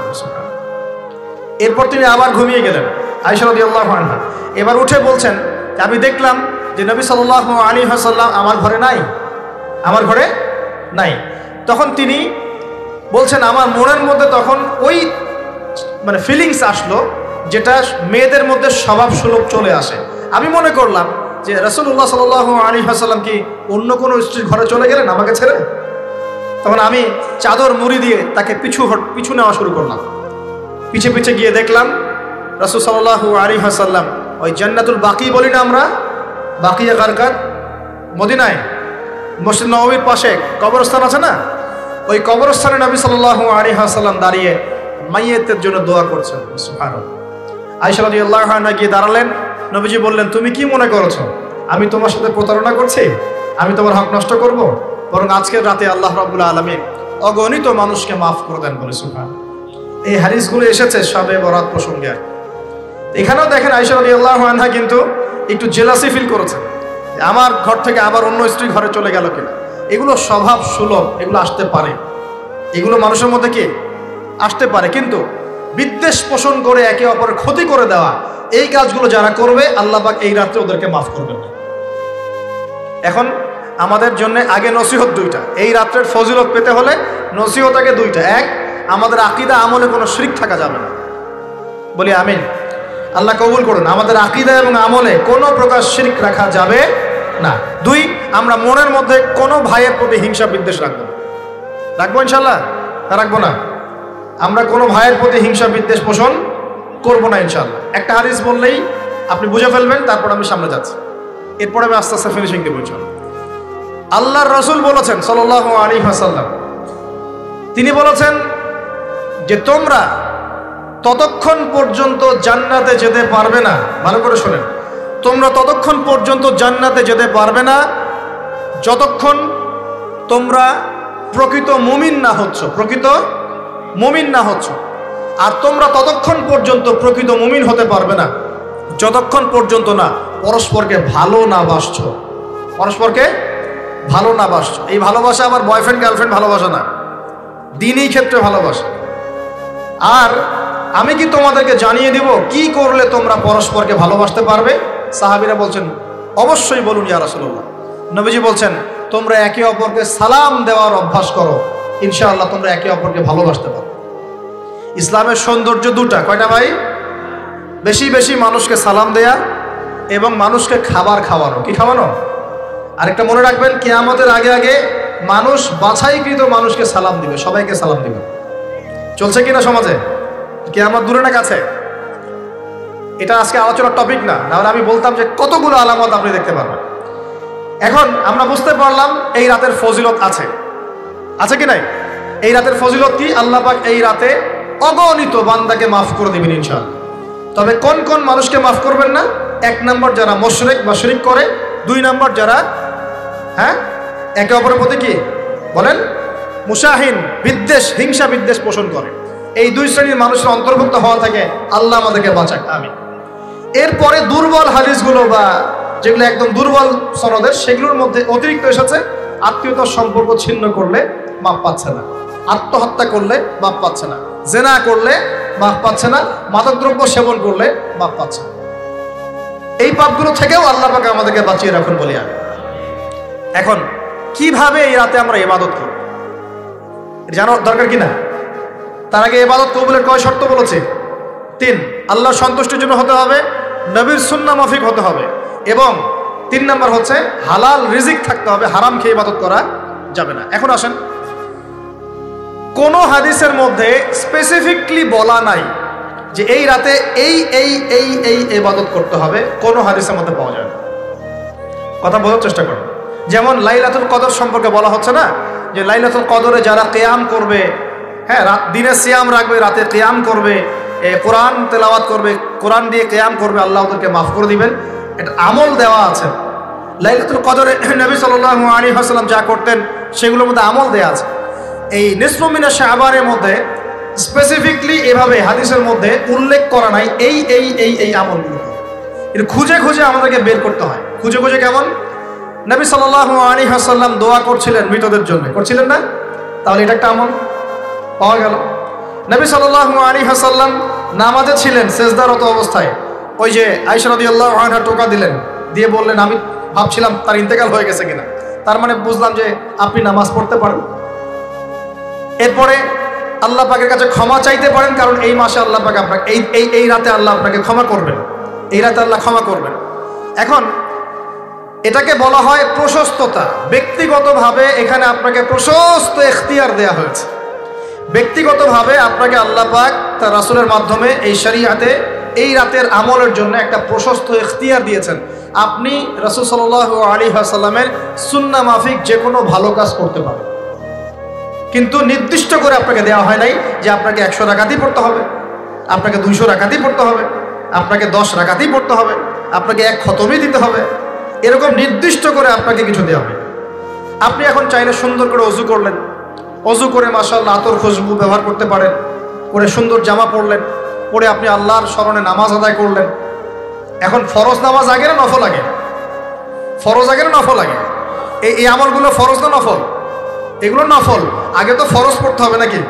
এরপর তিনি আবার ঘুমিয়ে গেলেন। আয়েশা রাদিয়াল্লাহু আনহা এবার উঠে বলছেন, আমি দেখলাম যে নবী সাল্লাল্লাহু আলাইহি ওয়াসাল্লাম আমার ঘরে নাই, আমার ঘরে নাই। তখন তিনি বলছেন, আমার মনের মধ্যে তখন ওই ফিলিংস আসলো যেটা মেয়েদের মধ্যে স্বভাব সুলভ চলে আসে। আমি মনে করলাম যে রাসূলুল্লাহ সাল্লাল্লাহু আলাইহি ওয়াসাল্লাম কি অন্য কোনো স্ত্রীর ঘরে চলে গেলেন আমাকে ছেড়ে। তখন আমি চাদর মুড়ি দিয়ে তাকে পিছু নেওয়া শুরু করলাম। পিছে পিছে গিয়ে দেখলাম রাসূল সাল্লাল্লাহু আলাইহি ওয়াসাল্লাম ওই জান্নাতুল বাকি বলি না আমরা, বাকিয়া গারকাত, মদিনায় মসজিদ নববীর পাশে কবরস্থান আছে না, ওই কবরস্থানে নবী সাল্লাল্লাহু আলাইহি ওয়াসাল্লাম দাঁড়িয়ে মাইয়েতের জন্য দোয়া করছেন। সুবহানাল্লাহ। আয়েশা রাদিয়াল্লাহু আনহা গিয়ে দাঁড়ালেন। নবীজি বললেন, তুমি কি মনে করেছো আমি তোমার সাথে প্রতারণা করছি, আমি তোমার হক নষ্ট করব? বরং আজকের রাতে আল্লাহ রাব্বুল আলামিন অগণিত মানুষকে মাফ করে দেন বলে। সুবহানাল্লাহ। এই হাদিসগুলো এসেছে শবে বরাত প্রসঙ্গে। এখানেও দেখেন আয়েশা রাদিয়াল্লাহু আনহা কিন্তু একটু জেলাসি ফিল করেছেন, আমার ঘর থেকে আবার অন্য স্ত্রী ঘরে চলে গেল কিনা। এগুলো স্বভাব সুলভ, এগুলো আসতে পারে, এগুলো মানুষের মধ্যে কি আসতে পারে। কিন্তু বিদ্বেষ পোষণ করে একে অপরের ক্ষতি করে দেওয়া, এই কাজগুলো যারা করবে আল্লাহ পাক এই রাত্রে ওদেরকে মাফ করবেন না। এখন আমাদের জন্য আগে নসিহত দুইটা। এই রাত্রের ফজিলত পেতে হলে নসিহত আগে দুইটা। এক, আমাদের আকীদা আমলে কোনো শিরক থাকা যাবে না, বলি আমিন। আল্লাহ কবুল করুন। আমাদের আকীদা এবং আমলে কোনো প্রকার শিরক রাখা যাবে না। দুই, আমরা মনের মধ্যে কোনো ভাইয়ের প্রতি হিংসা বিদ্বেষ রাখবো না। রাখবো ইনশাল্লাহ? রাখবো না। আমরা কোনো ভাইয়ের প্রতি হিংসা বিদ্বেষ পোষণ করবো না ইনশাল্লাহ। একটা হাদিস বললেই আপনি বুঝে ফেলবেন, তারপর আমি সামনে যাচ্ছি, এরপরে আমি আস্তে আস্তে ফিনিশিং দেবো ইনশাল্লাহ। আল্লাহর রাসূল বলেছেন সাল্লাল্লাহু আলাইহি ওয়াসাল্লাম, তিনি বলেছেন যে তোমরা ততক্ষণ পর্যন্ত জান্নাতে যেতে পারবে না, ভালো করে শোনেন, তোমরা ততক্ষণ পর্যন্ত জান্নাতে যেতে পারবে না যতক্ষণ তোমরা প্রকৃত মুমিন না হচ্ছ, প্রকৃত মুমিন না হচ্ছ। আর তোমরা ততক্ষণ পর্যন্ত প্রকৃত মুমিন হতে পারবে না যতক্ষণ পর্যন্ত না পরস্পরকে ভালো না বাসছো, পরস্পরকে ভালো না বাসছো। এই ভালোবাসা আবার বয়ফ্রেন্ড গার্লফ্রেন্ড ভালোবাসা না, দিনই ক্ষেত্রে ভালোবাসা। আর আমি কি তোমাদেরকে জানিয়ে দিব কি করলে তোমরা পরস্পরকে ভালোবাসতে পারবে? সাহাবীরা বলছেন, অবশ্যই বলুন ইয়া রাসূলুল্লাহ। নবীজি বলছেন, তোমরা একে অপরকে সালাম দেওয়ার অভ্যাস করো, ইনশাআল্লাহ তোমরা একে অপরকে ভালোবাসতে পারো। ইসলামের সৌন্দর্য দুটা, কয়টা ভাই? বেশি বেশি মানুষকে সালাম দেয়া এবং মানুষকে খাবার খাওয়ানো। কি খাওয়ানো? আরেকটা মনে রাখবেন, কিয়ামতের আগে আগে মানুষ বাছাইকৃত মানুষকে সালাম দিবে, সবাইকে সালাম দিবে। চলছে কিনা সমাজে? কিয়ামত দূরে না কাছে? এটা আজকে আলোচনার টপিক না, নাহলে আমি বলতাম যে কতগুলো আলামত আপনি দেখতে পারবেন। এখন আমরা বুঝতে পারলাম এই রাতের ফজিলত আছে, আছে কি নাই? এই রাতের ফজিলত কি? আল্লাহ পাক এই রাতে অগণিত বান্দাকে মাফ করে দিবেন ইনশাআল্লাহ। তবে কোন কোন মানুষকে মাফ করবেন না? এক নম্বর যারা মুশরিক বা শিরক করে, দুই নম্বর যারা একে অপরের প্রতি কি বলেন মুশাহিন, বিদ্বেষ, হিংসা বিদ্বেষ পোষণ করে। এই দুই শ্রেণীর মানুষের অন্তর্ভুক্ত হওয়া থেকে আল্লাহ আমাদেরকে বাঁচাক, আমিন। এরপরে দুর্বল হাদিসগুলো বা যেগুলো একদম দুর্বল সনদের, সেগুলোর মধ্যে অতিরিক্ত এসেছে আত্মীয়তার সম্পর্ক ছিন্ন করলে মাপ পাচ্ছে না, আত্মহত্যা করলে মাপ পাচ্ছে না, জেনা করলে মাপ পাচ্ছে না, মাদকদ্রব্য সেবন করলে মাপ পাচ্ছে না। এই পাপগুলো থেকেও আল্লাহ পাক আমাদেরকে বাঁচিয়ে রাখুন বলি আমি। এখন কিভাবে এই রাতে আমরা ইবাদত করব জানার দরকার কিনা? তার আগে ইবাদত কবুলের কয় শর্ত বলেছে? 3। আল্লাহর সন্তুষ্টির জন্য হতে হবে, নবীর সুন্নাহ মাফিক হতে হবে, এবং 3 নম্বর হচ্ছে হালাল রিজিক থাকতে হবে, হারাম খেয়ে ইবাদত করা যাবে না। এখন আসেন, কোন হাদিসের মধ্যে স্পেসিফিকলি বলা নাই যে এই রাতে এই এই এই এই ইবাদত করতে হবে, কোন হাদিসের মধ্যে পাওয়া যায় না। কথা বোঝার চেষ্টা করুন। যেমন লাইলাতুল কদর সম্পর্কে বলা হচ্ছে না, যে লাইলাতুল কদরে যারা কিয়াম করবে, দিনে সিয়াম রাখবে, রাতে কিয়াম করবে, কোরআন তেলাওয়াত করবে, কোরআন দিয়ে কিয়াম করবে, আল্লাহ ওদেরকে মাফ করে দিবেন। এটা আমল দেওয়া আছে। লাইলাতুল কদরে নবী সাল্লাল্লাহু আলাইহি ওয়াসাল্লাম যা করতেন সেগুলোর মধ্যে আমল দেওয়া আছে। এই নিসফু মিনা শাবানের মধ্যে স্পেসিফিকলি এভাবে হাদিসের মধ্যে উল্লেখ করা নাই এই আমলগুলো। এটা খুঁজে খুঁজে আমাদেরকে বের করতে হয়। খুঁজে খুঁজে কেমন? নবী সাল্লাল্লাহু আলাইহি ওয়াসাল্লাম দোয়া করছিলেন মৃতদের জন্য, করছিলেন না? তাহলে এটা একটা আমল পাওয়া গেল। নবী সাল্লাল্লাহু আলাইহি ওয়াসাল্লাম নামাজে ছিলেন সেজদারত অবস্থায়, ওই যে আয়েশা রাদিয়াল্লাহু আনহা টোকা দিলেন, দিয়ে বললেন আমি ভাবছিলাম তার ইন্তেকাল হয়ে গেছে কিনা, তার মানে বুঝলাম যে আপনি নামাজ পড়তে পারেন। এরপরে আল্লাহ পাকের কাছে ক্ষমা চাইতে পারেন, কারণ এই মাসে আল্লাহ পাক আপনাকে এই রাতে আল্লাহ আপনাকে ক্ষমা করবেন, এই রাতে আল্লাহ ক্ষমা করবেন। এখন এটাকে বলা হয় প্রশস্ততা। ব্যক্তিগতভাবে এখানে আপনাকে প্রশস্ত এখতিয়ার দেয়া হয়েছে। ব্যক্তিগতভাবে আপনাকে আল্লাহ পাক তার রাসূলের মাধ্যমে এই শরীয়তে এই রাতের আমলের জন্য একটা প্রশস্ত এখতিয়ার দিয়েছেন। আপনি রাসূল সাল্লাল্লাহু আলাইহি ওয়াসাল্লামের সুন্নাহ মাফিক যে কোনো ভালো কাজ করতে পারেন, কিন্তু নির্দিষ্ট করে আপনাকে দেওয়া হয় নাই যে আপনাকে 100 রাকাতই পড়তে হবে, আপনাকে 200 রাকাতই পড়তে হবে, আপনাকে 10 রাকাতই পড়তে হবে, আপনাকে 1 খতমই দিতে হবে, এরকম নির্দিষ্ট করে আপনাকে কিছু দেওয়া হয়। আপনি এখন চাইলে সুন্দর করে ওযু করলেন, ওযু করে মাশাআল্লাহ আতর খুশবু ব্যবহার করতে পারেন, করে সুন্দর জামা পরলেন, পরে আপনি আল্লাহর স্মরণে নামাজ আদায় করলেন। এখন ফরজ নামাজ আগে না নফল আগে? ফরজ আগে না নফল আগে? এই আমলগুলো ফরজ না নফল? এগুলো নফল। আগে তো ফরজ পড়তে হবে নাকি?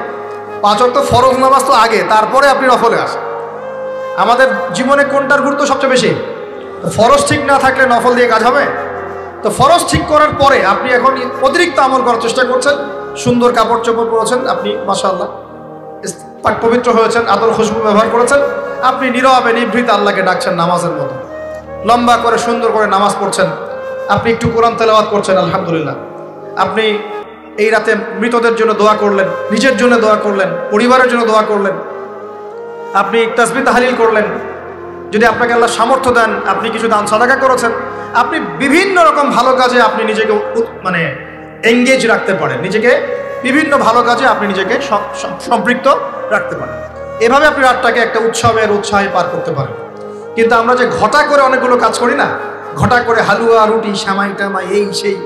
5 ওয়াক্ত ফরজ নামাজ তো আগে, তারপরে আপনি নফলে আসেন। আমাদের জীবনে কোনটার গুরুত্ব সবচেয়ে বেশি? ফরজ ঠিক না থাকলে নফল দিয়ে কাজ হবে? তো ফরজ ঠিক করার পরে আপনি এখন অতিরিক্ত আমল করার চেষ্টা করছেন, সুন্দর কাপড় চোপড় পরেছেন, আপনি মাশাআল্লাহ পাক পবিত্র হয়েছেন, আতর খুশবু ব্যবহার করেছেন, আপনি নীরবে নিভৃত আল্লাহকে ডাকছেন নামাজের মতো, লম্বা করে সুন্দর করে নামাজ পড়ছেন, আপনি একটু কোরআন তেলাওয়াত করছেন, আলহামদুলিল্লাহ। আপনি এই রাতে মৃতদের জন্য দোয়া করলেন, নিজের জন্য দোয়া করলেন, পরিবারের জন্য দোয়া করলেন, আপনি তাসবিহ তাহলিল করলেন, যদি আপনাকে আল্লাহ সামর্থ্য দেন আপনি কিছু দান সাদাকা করেছেন, আপনি বিভিন্ন রকম ভালো কাজে আপনি নিজেকে মানে এঙ্গেজ রাখতে পারেন, নিজেকে বিভিন্ন ভালো কাজে আপনি নিজেকে সম্পৃক্ত রাখতে পারেন। এভাবে আপনি রাতটাকে একটা উৎসাহে পার করতে পারেন। কিন্তু আমরা যে ঘটা করে অনেকগুলো কাজ করি না, ঘটা করে হালুয়া রুটি সামাই টামাই এই সেই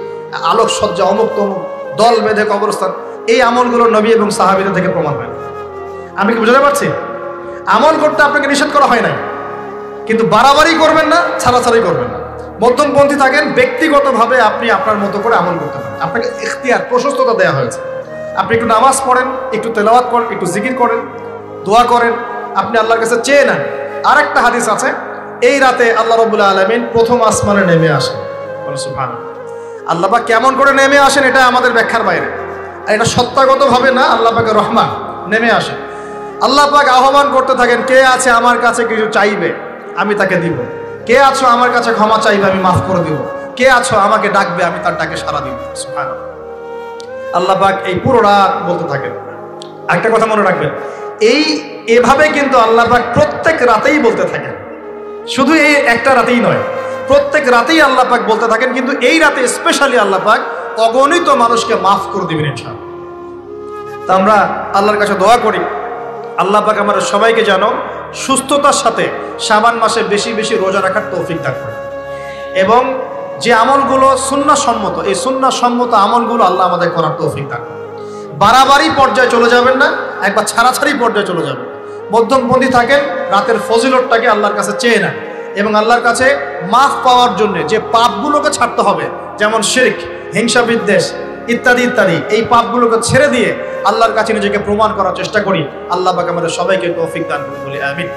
আলোকসজ্জা অমুক তমুক দল বেঁধে কবরস্থান, এই আমলগুলো নবী এবং সাহাবীদের থেকে প্রমাণ হয়। আমি কি বুঝতে পারছি? আমল করতে আপনাকে নিষেধ করা হয় নাই, কিন্তু বাড়াবাড়ি করবেন না, ছাড়াছাড়ি করবেন না, মধ্যমপন্থী থাকেন। ব্যক্তিগতভাবে আপনি আপনার মতো করে আমল করতে পারেন, আপনাকে ইখতিয়ার প্রশস্ততা দেওয়া হয়েছে। আপনি একটু নামাজ পড়েন, একটু তেলাওয়াত করেন, একটু জিকির করেন, দোয়া করেন, আপনি আল্লাহর কাছে চেয়ে নেন। আরেকটা হাদিস আছে, এই রাতে আল্লাহ রাব্বুল আলামিন প্রথম আসমানে নেমে আসেন। সুবহানাল্লাহ। আল্লাহ পাক কেমন করে নেমে আসেন এটা আমাদের ব্যাখ্যার বাইরে, আর এটা সত্তাগতভাবে না, আল্লাহ পাকের রহমান নেমে আসেন। আল্লাহ পাক আহ্বান করতে থাকেন, কে আছে আমার কাছে কিছু চাইবে আমি তাকে দিব, কে আছো আমার কাছে ক্ষমা চাইবে আমি মাফ করে দিব, কে আছো আমাকে ডাকবে আমি তার ডাকে সাড়া দিব। সুবহানাল্লাহ। আল্লাহ পাক এই পুরো রাত বলতে থাকেন। একটা কথা মনে রাখবেন, এভাবে কিন্তু আল্লাহ পাক প্রত্যেক রাতেই বলতে থাকেন, শুধু এই একটা রাতেই নয়, প্রত্যেক রাতেই আল্লাহ পাক বলতে থাকেন। কিন্তু এই রাতে স্পেশালি আল্লাহ পাক অগণিত মানুষকে মাফ করে দিবেন ইনশাআল্লাহ। তা আমরা আল্লাহর কাছে দোয়া করি, আল্লাহ পাক আমাদের সবাইকে যেন সুস্থতার সাথে শাবান মাসে বেশি বেশি রোজা রাখার তৌফিক দান করেন, এবং যে আমলগুলো সুন্নাহ সম্মত, এই সুন্নাহ সম্মত আমলগুলো আল্লাহ আমাদের করার তৌফিক দান করেন। বাড়াবাড়ি পর্যায়ে চলে যাবেন না, একবার ছাড়াছাড়ি পর্যায়ে চলে যাবেন। মধ্যমপন্থী থাকেন, রাতের ফজিলতটাকে আল্লাহর কাছে চেয়ে নেন, এবং আল্লাহর কাছে মাফ পাওয়ার জন্য যে পাপগুলোকে ছাড়তে হবে, যেমন শিরক, হিংসা বিদ্বেষ ইত্যাদি ইত্যাদি, এই পাপগুলোকে ছেড়ে দিয়ে আল্লাহর কাছে নিজেকে প্রমাণ করার চেষ্টা করি। আল্লাহ পাক আমাদের সবাইকে তৌফিক দান করুন বলি আমিন।